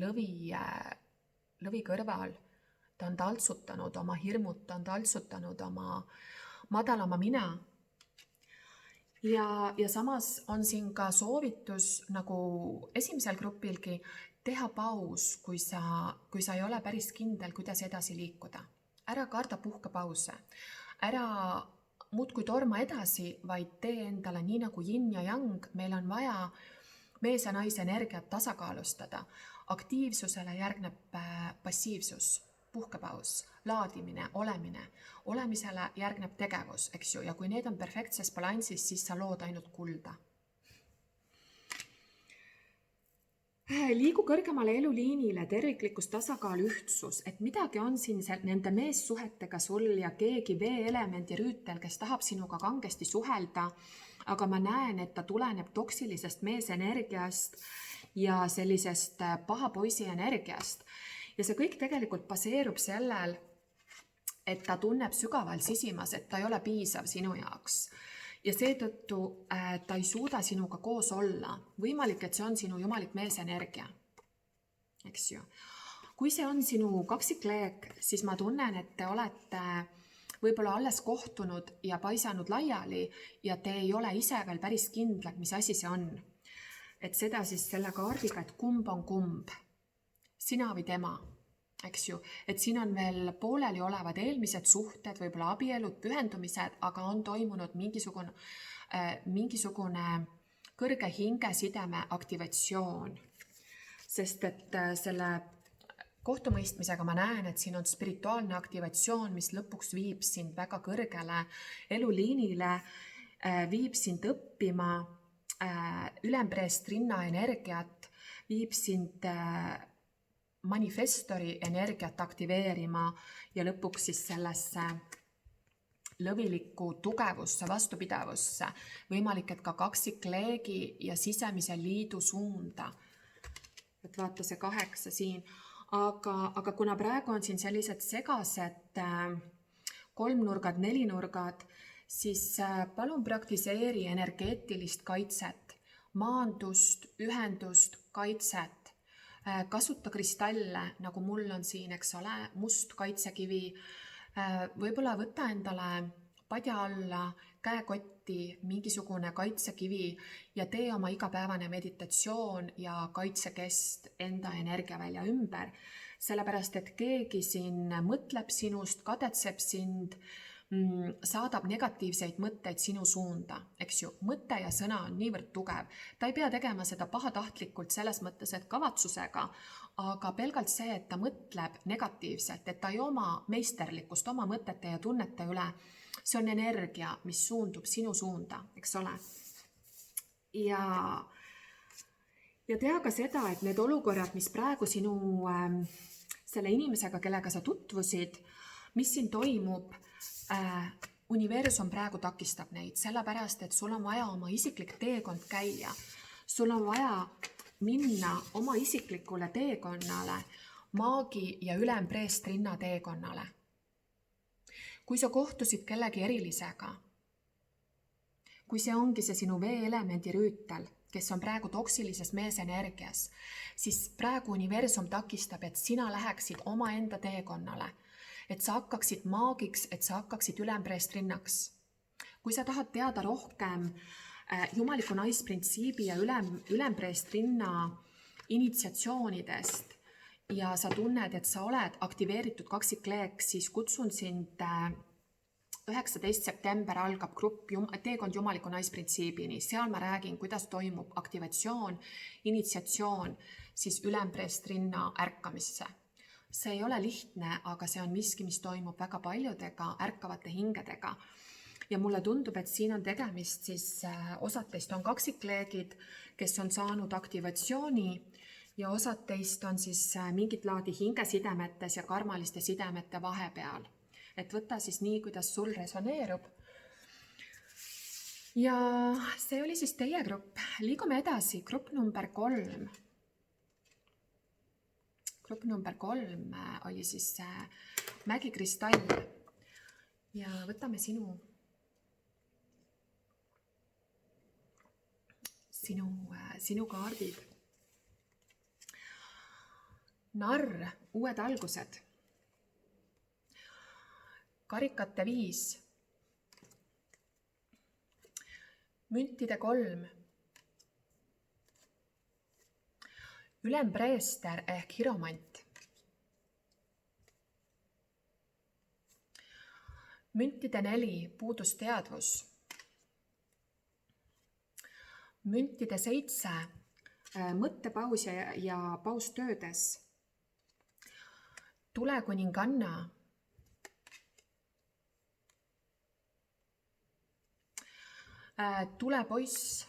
S1: lõvi kõrval. Ta on taltsutanud oma hirmud, ta on taltsutanud oma madalama mina. Ja samas on siin ka soovitus, nagu esimesel grupilgi, teha paus, kui sa ei ole päris kindel, kuidas edasi liikuda. Ära karda puhkepause, ära muudkui torma edasi, vaid tee endale nii nagu yin ja yang. Meil on vaja mees ja naise energiat tasakaalustada. Aktiivsusele järgneb passiivsus, puhkepaus, laadimine, olemine. Olemisele järgneb tegevus, eks ju, ja kui need on perfektses balansis, siis sa lood ainult kulda. Liigu kõrgemale eluliinile, terviklikkus, tasakaal, ühtsus, et midagi on siin nende meessuhetega sul ja keegi veeelemendi rüütel, kes tahab sinuga kangesti suhelda, aga ma näen, et ta tuleneb toksilisest meesenergiast ja sellisest paha poisi energiast. Ja see kõik tegelikult baseerub sellel, et ta tunneb sügaval sisimas, et ta ei ole piisav sinu jaoks. Ja seetõttu ta ei suuda sinuga koos olla. Võimalik, et see on sinu jumalik meesenergia. Eks ju. Kui see on sinu kaksikleek, siis ma tunnen, et te olete võib-olla alles kohtunud ja paisanud laiali ja te ei ole ise veel päris kindlad, mis asi see on. Et seda siis selle kaardiga, et kumb on kumb. Sina või tema, eks ju, et siin on veel pooleli olevad eelmised suhted, võib-olla abielud, pühendumised, aga on toimunud mingisugune kõrge hingesideme aktivatsioon. Sest et selle kohtumõistmisega ma näen, et siin on spirituaalne aktivatsioon, mis lõpuks viib sind väga kõrgele eluliinile, viib sind õppima ülempreest rinna energiat, viib sind manifestori energiat aktiveerima ja lõpuks siis sellesse lõvilikku tugevusse, vastupidavusse, võimalik, et ka kaksikleegi ja sisemise liidu suunda. Et vaata see 8 siin, aga kuna praegu on siin sellised segased kolmnurgad, nelinurgad, siis palun praktiseeri energeetilist kaitset, maandust, ühendust, kaitset. Kasuta kristalle, nagu mul on siin, eks ole, must kaitsekivi. Võib-olla võta endale padja alla, käekotti, mingisugune kaitsekivi ja tee oma igapäevane meditatsioon ja kaitsekest enda energiavälja ümber. Sellepärast, et keegi siin mõtleb sinust, kadetseb sind, saadab negatiivseid mõtteid sinu suunda, eks ju. Mõte ja sõna on niivõrd tugev. Ta ei pea tegema seda pahatahtlikult selles mõttes, et kavatsusega, aga pelgalt see, et ta mõtleb negatiivselt, et ta ei oma meisterlikkust oma mõtete ja tunnete üle. See on energia, mis suundub sinu suunda, eks ole. Ja tea ka seda, et need olukorrad, mis praegu sinu selle inimesega, kellega sa tutvusid, mis siin toimub, universum praegu takistab neid, sellepärast, et sul on vaja oma isiklik teekond käia. Sul on vaja minna oma isiklikule teekonnale, maagi ja ülempreest rinna teekonnale. Kui sa kohtusid kellegi erilisega, kui see ongi see sinu veeelemendi rüütel, kes on praegu toksilises meesenergias, siis praegu universum takistab, et sina läheksid omaenda teekonnale, et sa hakkaksid maagiks, et sa hakkaksid ülempreestrinnaks. Kui sa tahad teada rohkem jumaliku naisprintsiibi ja ülempreestrinna initsiatsioonidest ja sa tunned, et sa oled aktiveeritud kaksikleek, siis kutsun sind 19. september algab grupp Teekond jumaliku naisprintsiibini. Seal ma räägin, kuidas toimub aktivatsioon, initsiatsioon siis ülempreestrinna ärkamisse. See ei ole lihtne, aga see on miski, mis toimub väga paljudega ärkavate hingedega. Ja mulle tundub, et siin on tegemist siis, osad teist on kaksikleegid, kes on saanud aktivatsiooni ja osad teist on siis mingit laadi hingesidemetes ja karmaliste sidemete vahepeal. Et võta siis nii, kuidas sul resoneerub. Ja see oli siis teie grupp. Liigume edasi, grupp number 3. Grupp number 3 oli siis mägikristall. Ja võtame sinu kaardid. Narr, uued algused. Karikate 5. Müntide 3. Ülempreester ehk hiromant. Müntide 4, puudusteadvus. Müntide 7, mõttepaus ja paus töödes. Tulekuninganna. Tulepoiss.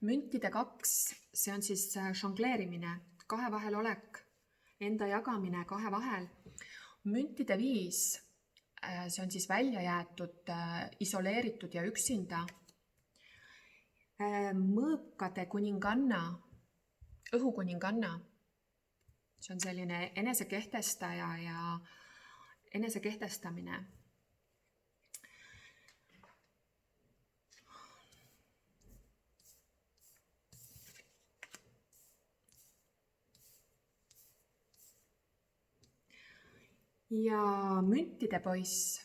S1: Müntide 2, see on siis žongleerimine, kahe vahel olek, enda jagamine kahe vahel. Müntide 5, see on siis välja jäetud, isoleeritud ja üksinda. Mõõkade kuninganna, õhukuninganna. See on selline enesekehtestaja ja enesekehtestamine. Ja müntide poiss.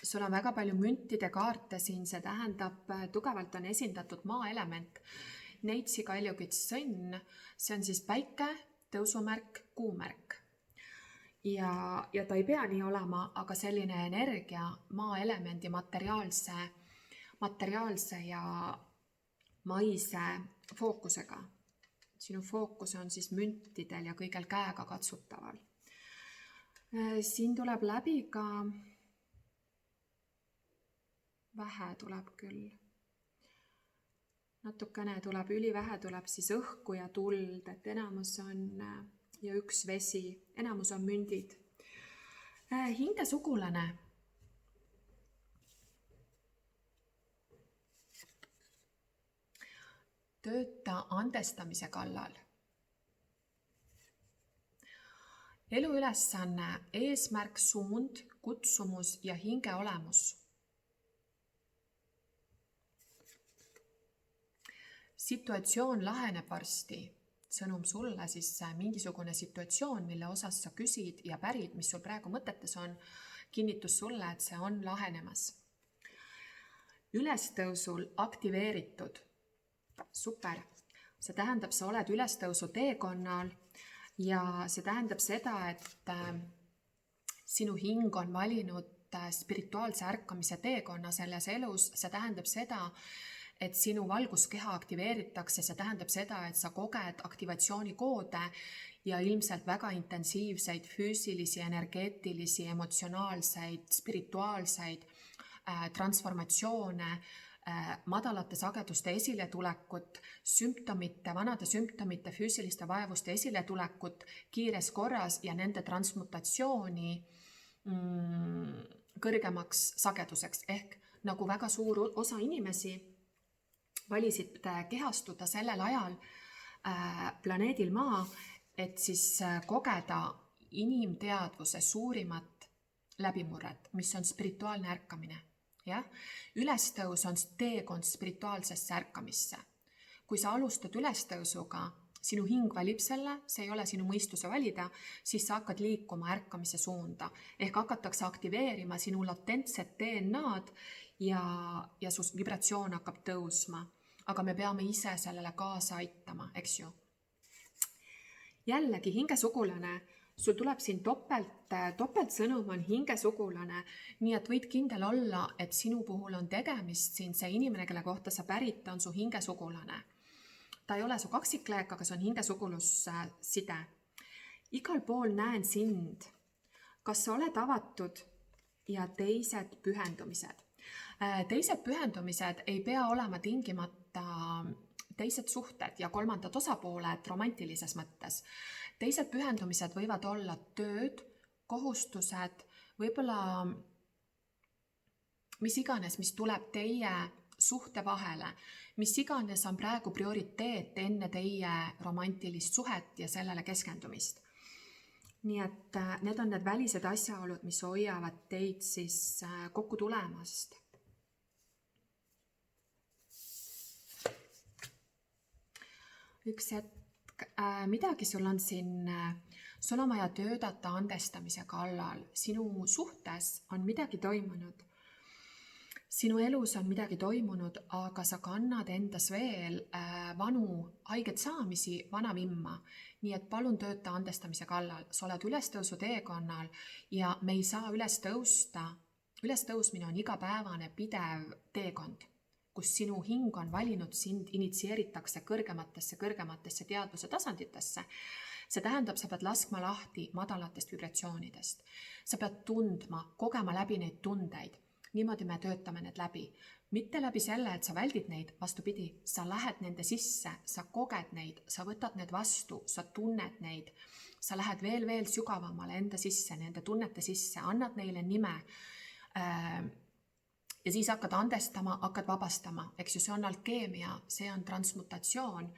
S1: Sul on väga palju müntide kaarte siin, see tähendab, tugevalt on esindatud maaelement. Neitsi kaljukits sõnn, see on siis päike, tõusumärk, kuumärk. Ja ta ei pea nii olema, aga selline energia maaelemendi materiaalse ja maise fookusega. Sinu fookus on siis müntidel ja kõigel käega katsutaval. Siin tuleb läbi ka, vähe tuleb küll, natukene tuleb, ülivähe tuleb siis õhku ja tuld, et enamus on ja üks vesi, enamus on mündid. Hingesugulane. Tööta andestamise kallal. Eluülesanne, eesmärk, suund, kutsumus ja hingeolemus. Situatsioon laheneb varsti. Sõnum sulle siis mingisugune situatsioon, mille osas sa küsid ja pärid, mis sul praegu mõtetes on, kinnitus sulle, et see on lahenemas. Ülestõusul aktiveeritud. Super. See tähendab, sa oled ülestõusu teekonnal ja see tähendab seda, et sinu hing on valinud spirituaalse ärkamise teekonna selles elus. See tähendab seda, et sinu valguskeha aktiveeritakse, see tähendab seda, et sa koged aktivatsioonikoode ja ilmselt väga intensiivseid füüsilisi, energeetilisi, emotsionaalseid, spirituaalseid transformatsioone, madalate sageduste esiletulekut, vanade sümptomite, füüsiliste vaevuste esiletulekut kiires korras ja nende transmutatsiooni kõrgemaks sageduseks. Ehk nagu väga suur osa inimesi valisid kehastuda sellel ajal planeedil Maa, et siis kogeda inimteadvuse suurimat läbimurret, mis on spirituaalne ärkamine. jah, ülestõus on teekond spirituaalsesse ärkamisse. Kui sa alustad ülestõusuga, sinu hing valib selle, see ei ole sinu mõistuse valida, siis sa hakkad liikuma ärkamise suunda. Ehk hakatakse aktiveerima sinu latentset DNA-d ja su vibratsioon hakkab tõusma. Aga me peame ise sellele kaasa aitama, eks ju. Jällegi hingesugulane, sul tuleb siin topelt sõnum on hingesugulane, nii et võid kindel olla, et sinu puhul on tegemist siin see inimene, kelle kohta sa pärit, on su hingesugulane. Ta ei ole su kaksikleek, aga see on hingesugulusside. Igal pool näen sind. Kas sa oled avatud ja teised pühendumised? Teised pühendumised ei pea olema tingimata teised suhted ja kolmandad osapooled romantilises mõttes. Teised pühendumised võivad olla tööd, kohustused, võib-olla mis iganes, mis tuleb teie suhte vahele, mis iganes on praegu prioriteet enne teie romantilist suhet ja sellele keskendumist. Nii et need on need välised asjaolud, mis hoiavad teid siis kokku tulemast. Üks hetk, midagi sul on siin, sul on vaja töötada andestamise kallal. Sinu suhtes on midagi toimunud. Sinu elus on midagi toimunud, aga sa kannad endas veel vanu haiget saamisi, vana vimma. Nii et palun tööta andestamise kallal. Sa oled ülestõusu teekonnal ja me ei saa üles tõusta. Ülestõusmine on igapäevane pidev teekond, kus sinu hing on valinud sind, initsieeritakse kõrgematesse teadvuse tasanditesse. See tähendab, sa pead laskma lahti madalatest vibratsioonidest. Sa pead tundma, kogema läbi neid tundeid. Niimoodi me töötame need läbi. Mitte läbi selle, et sa väldid neid, vastupidi, sa lähed nende sisse, sa koged neid, sa võtad need vastu, sa tunned neid. Sa lähed veel sügavamale enda sisse, nende tunnete sisse, annad neile nime. Ja siis hakkad andestama, hakkad vabastama, eks ju, see on alkeemia, see on transmutatsioon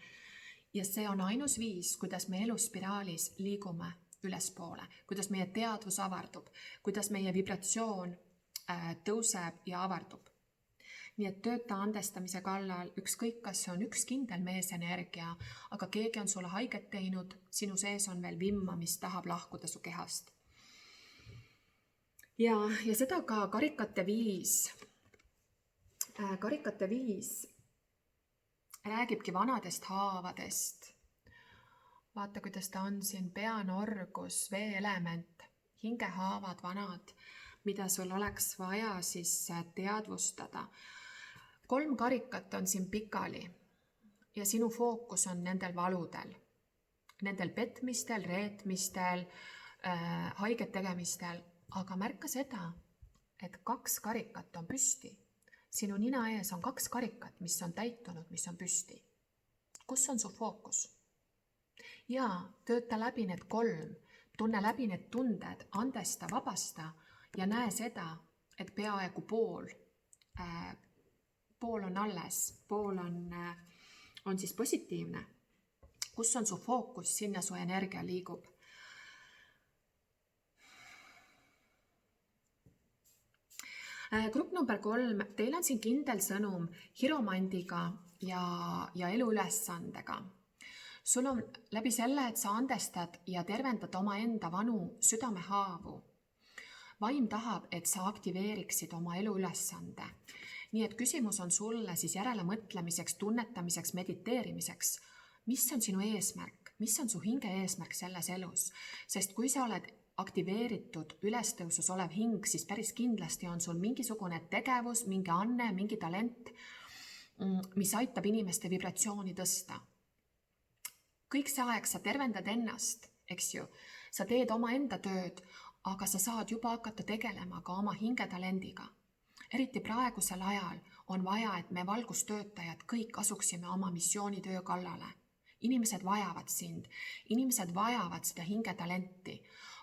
S1: ja see on ainus viis, kuidas me eluspiraalis liigume ülespoole, kuidas meie teadvus avardub, kuidas meie vibratsioon tõuseb ja avardub. Nii et tööta andestamise kallal, ükskõik kas see on üks kindel meesenergia, aga keegi on sulle haiget teinud, sinu sees on veel vimma, mis tahab lahkuda su kehast. Ja seda ka karikate 5. Karikate 5 räägibki vanadest haavadest. Vaata, kuidas ta on siin peanorgus, veeelement, hingehaavad vanad, mida sul oleks vaja siis teadvustada. 3 karikat on siin pikali ja sinu fookus on nendel valudel, nendel petmistel, reetmistel, haiget tegemistel, aga märka seda, et 2 karikat on püsti. Sinu nina ees on 2 karikat, mis on täitunud, mis on püsti. Kus on su fookus? Ja tööta läbi need 3, tunne läbi need tunded, andesta, vabasta ja näe seda, et peaaegu pool on alles, pool on siis positiivne. Kus on su fookus, sinna su energia liigub. Grupp number 3, teil on siin kindel sõnum hiromandiga ja eluülesandega. Sul on läbi selle, et sa andestad ja tervendad oma enda vanu südamehaavu. Vaim tahab, et sa aktiveeriksid oma eluülesande. Nii et küsimus on sulle siis järele mõtlemiseks, tunnetamiseks, mediteerimiseks. Mis on sinu eesmärk? Mis on su hinge eesmärk selles elus? Sest kui sa oled aktiveeritud ülestõusus olev hing, siis päris kindlasti on sul mingisugune tegevus, mingi anne, mingi talent, mis aitab inimeste vibratsiooni tõsta. Kõik see aeg sa tervendad ennast, eks ju, sa teed oma enda tööd, aga sa saad juba hakata tegelema ka oma hingetalendiga. Eriti praegusel ajal on vaja, et me valgustöötajad kõik asuksime oma missioonitöö kallale. Inimesed vajavad sind, inimesed vajavad seda hingetalenti.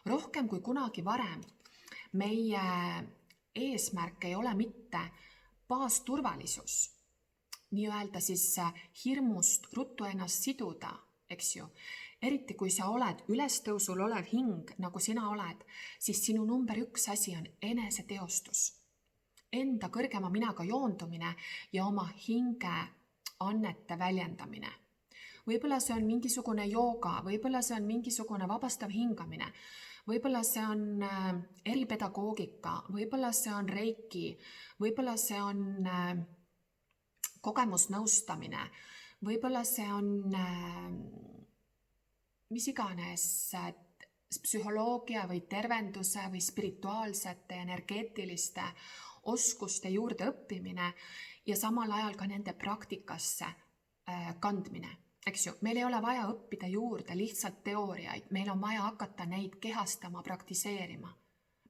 S1: Rohkem kui kunagi varem. Meie eesmärk ei ole mitte baasturvalisus, nii-öelda siis hirmust ruttu ennast siduda, eks ju. Eriti kui sa oled ülestõusul olev hing, nagu sina oled, siis sinu number 1 asi on eneseteostus. enda kõrgema minaga joondumine ja oma hinge annete väljendamine. Võib-olla see on mingisugune jooga, võib-olla see on mingisugune vabastav hingamine, võib-olla see on eripedagoogika, võib-olla see on reiki, võib-olla see on kogemusnõustamine, võib-olla see on mis iganes psühholoogia või tervenduse või spirituaalsete energeetiliste oskuste juurde õppimine ja samal ajal ka nende praktikasse kandmine. Eks ju, meil ei ole vaja õppida juurde lihtsalt teooriaid, meil on vaja hakata neid kehastama, praktiseerima.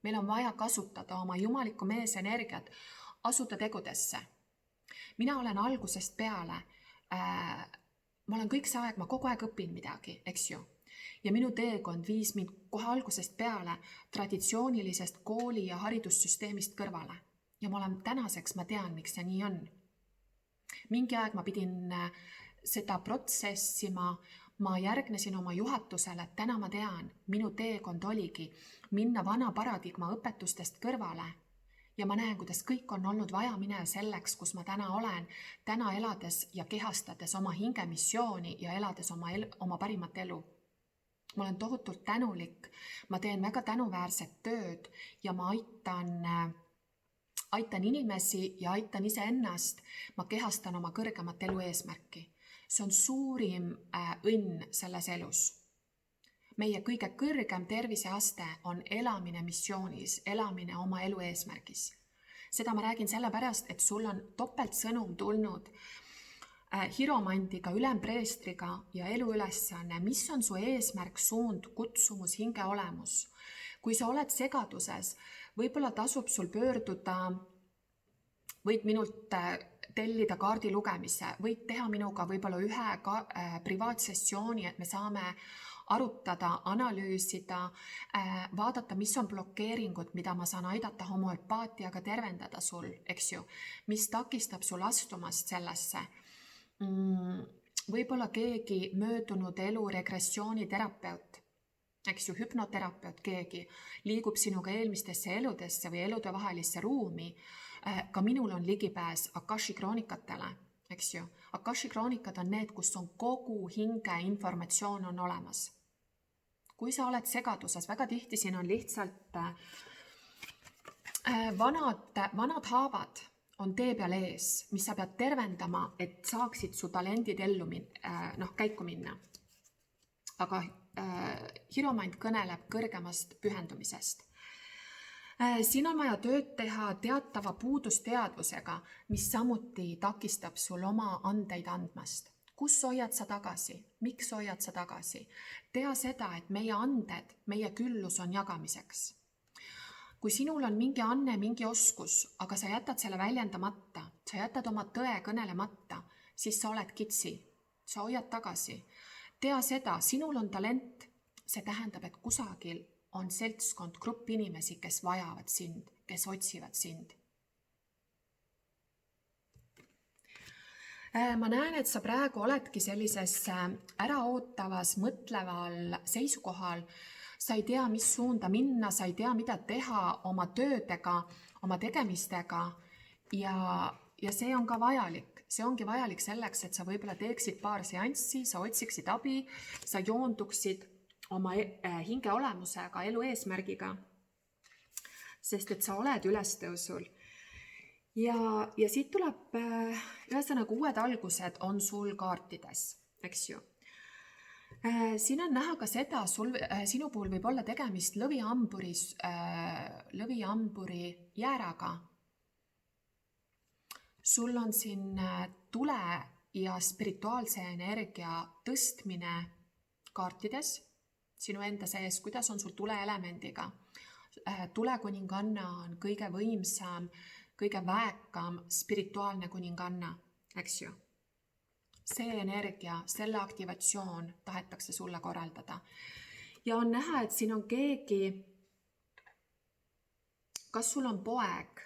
S1: Meil on vaja kasutada oma jumalikku meesenergiat, asuda tegudesse. Mina olen algusest peale, ma olen kõik see aeg, ma kogu aeg õpin midagi, eks ju. Ja minu teekond viis mind kohe algusest peale traditsioonilisest kooli- ja haridussüsteemist kõrvale. Ja ma olen tänaseks, ma tean, miks see nii on. Mingi aeg ma pidin seda protsessima, ma järgnesin oma juhatusele, täna ma tean, minu teekond oligi minna vana paradigma õpetustest kõrvale ja ma näen, kuidas kõik on olnud vaja minev selleks, kus ma täna olen, täna elades ja kehastades oma hinge missiooni ja elades oma parimat elu. Ma olen tohutult tänulik, ma teen väga tänuväärset tööd ja ma aitan inimesi ja aitan iseennast, ma kehastan oma kõrgemat elu eesmärki. See on suurim õnn selles elus. Meie kõige kõrgem terviseaste on elamine missioonis, elamine oma elu eesmärgis. Seda ma räägin sellepärast, et sul on topelt sõnum tulnud hiromandiga, ülempreestriga ja eluülesanne, mis on su eesmärk, suund, kutsumus, hinge olemus. Kui sa oled segaduses, võib-olla tasub sul pöörduda, võid minult tellida kaardi lugemise, võid teha minuga võib-olla ühe privaatsessiooni, et me saame arutada, analüüsida, vaadata, mis on blokeeringud, mida ma saan aidata homoöpaatiaga tervendada sul, eks ju, mis takistab sul astumast sellesse. Võib-olla keegi möödunud elu regressiooniterapeut, eks ju, hüpnoterapeut, keegi liigub sinuga eelmistesse eludesse või elude vahelisse ruumi. Ka minul on ligipääs Akashi kroonikatele, eks ju. Akashi kroonikad on need, kus on kogu hinge informatsioon on olemas. Kui sa oled segaduses, väga tihti siin on lihtsalt vanad haavad on tee peal ees, mis sa pead tervendama, et saaksid su talendid ellu käiku minna. Aga hiromand kõneleb kõrgemast pühendumisest. Siin on vaja tööd teha teatava puudusteadvusega, mis samuti takistab sul oma andeid andmast. Kus hoiad sa tagasi? Miks hoiad sa tagasi? Tea seda, et meie anded, meie küllus on jagamiseks. Kui sinul on mingi anne, mingi oskus, aga sa jätad selle väljendamata, sa jätad oma tõe kõnelemata, siis sa oled kitsi, sa hoiad tagasi. Tea seda, sinul on talent, see tähendab, et kusagil on seltskond, grupp inimesi, kes vajavad sind, kes otsivad sind. Ma näen, et sa praegu oledki sellises äraootavas, mõtleval seisukohal. Sa ei tea, mis suunda minna, sa ei tea, mida teha oma töödega, oma tegemistega ja see on ka vajalik. See ongi vajalik selleks, et sa võib-olla teeksid paar seanssi, sa otsiksid abi, sa joonduksid oma hinge olemusega, elu eesmärgiga, sest et sa oled ülestõusul. Ja siit tuleb ühesõnaga uued algused on sul kaartides, eks ju. Siin on näha ka seda, sinu puhul võib olla tegemist lõviamburi jääraga. Sul on siin tule ja spirituaalse energia tõstmine kaartides, sinu enda sees, kuidas on sul tuleelemendiga. Tulekuninganna on kõige võimsam, kõige väekam spirituaalne kuninganna, eks ju. See energia, selle aktivatsioon tahetakse sulle korraldada. Ja on näha, et siin on keegi, kas sul on poeg,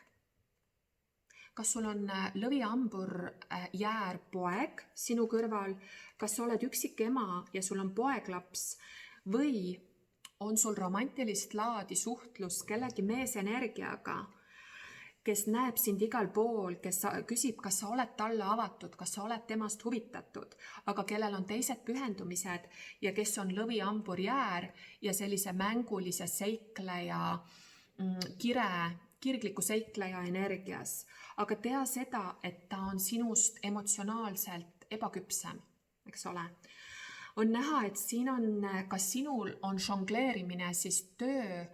S1: kas sul on lõviambur jäär poeg sinu kõrval, kas sa oled üksik ema ja sul on poeglaps või on sul romantilist laadi suhtlus kellegi meesenergiaga, kes näeb sind igal pool, kes küsib, kas sa oled talle avatud, kas sa oled temast huvitatud, aga kellel on teised pühendumised ja kes on lõvihamburjäär ja sellise mängulise seikleja, kirgliku seikleja energias. Aga tea seda, et ta on sinust emotsionaalselt ebaküpsem, eks ole. On näha, et siin on, kas sinul on žongleerimine siis töö,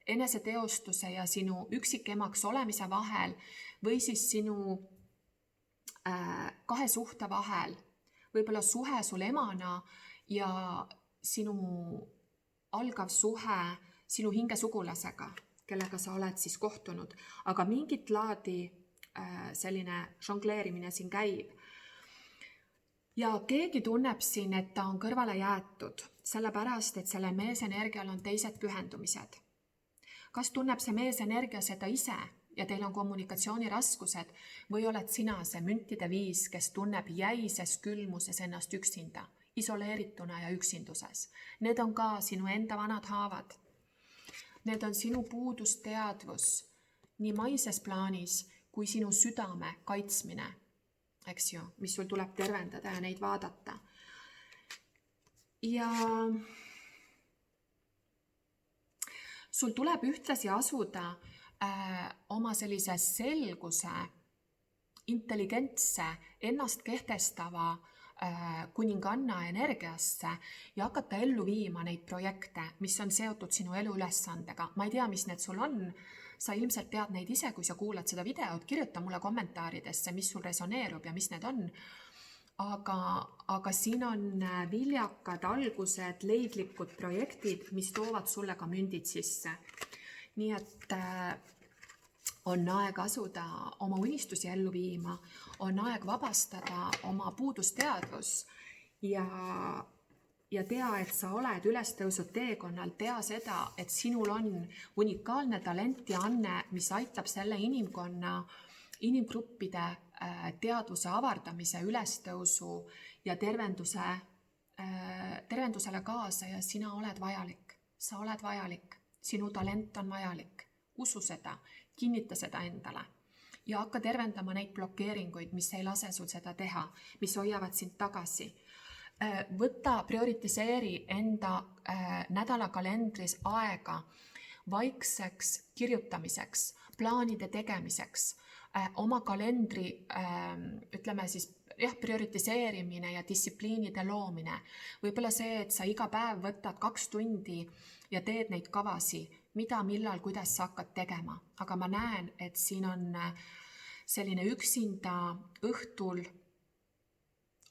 S1: eneseteostuse ja sinu üksikemaks olemise vahel või siis sinu kahe suhte vahel, võib-olla suhe sul emana ja sinu algav suhe sinu hingesugulasega, kellega sa oled siis kohtunud, aga mingit laadi selline žongleerimine siin käib. Ja keegi tunneb siin, et ta on kõrvale jäetud, sellepärast, et selle meesenergial on teised pühendumised. Kas tunneb see meesenergia seda ise ja teil on kommunikatsiooniraskused või oled sina see müntide viis, kes tunneb jäises külmuses ennast üksinda, isoleerituna ja üksinduses? Need on ka sinu enda vanad haavad. Need on sinu puudusteadvus nii maises plaanis kui sinu südame kaitsmine, eks ju, mis sul tuleb tervendada ja neid vaadata. Ja sul tuleb ühtlasi asuda oma sellise selguse, intelligentse, ennast kehtestava kuninganna energiasse ja hakata ellu viima neid projekte, mis on seotud sinu eluülesandega. Ma ei tea, mis need sul on. Sa ilmselt tead neid ise, kui sa kuulad seda videot, kirjuta mulle kommentaaridesse, mis sul resoneerub ja mis need on. Aga siin on viljakad algused, leidlikud projektid, mis toovad sulle ka mündid sisse. Nii et on aeg asuda oma unistusi ellu viima, on aeg vabastada oma puudusteadvus ja tea, et sa oled ülestõusud teekonnal, tea seda, et sinul on unikaalne talent ja anne, mis aitab selle inimgruppide teadvuse avardamise, ülestõusu ja tervendusele kaasa ja sina oled vajalik. Sa oled vajalik, sinu talent on vajalik. Usu seda, kinnita seda endale ja hakka tervendama neid blokeeringuid, mis ei lase sul seda teha, mis hoiavad sind tagasi. Võta, prioritiseeri enda nädalakalendris aega vaikseks kirjutamiseks, plaanide tegemiseks, oma kalendri, ütleme siis, prioritiseerimine ja distsipliinide loomine. Võib-olla see, et sa iga päev võtad 2 tundi ja teed neid kavasi, mida, millal, kuidas sa hakkad tegema. Aga ma näen, et siin on selline üksinda õhtul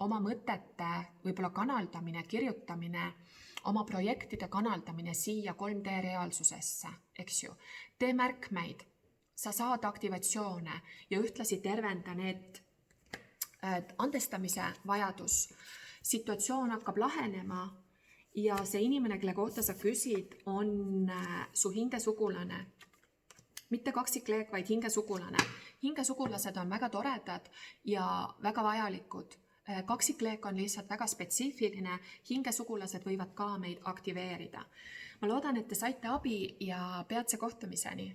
S1: oma mõtete võib-olla kanaldamine, kirjutamine, oma projektide kanaldamine siia 3D reaalsusesse, eks ju. Tee märkmeid. Sa saad aktivatsioone ja ühtlasi tervenda need andestamise vajadus. Situatsioon hakkab lahenema ja see inimene, kelle kohta sa küsid, on su hingesugulane. Mitte kaksikleek, vaid hingesugulane. Hingesugulased on väga toredad ja väga vajalikud. Kaksikleek on lihtsalt väga spetsiifiline, hingesugulased võivad ka meid aktiveerida. Ma loodan, et te saite abi ja peatse kohtumiseni.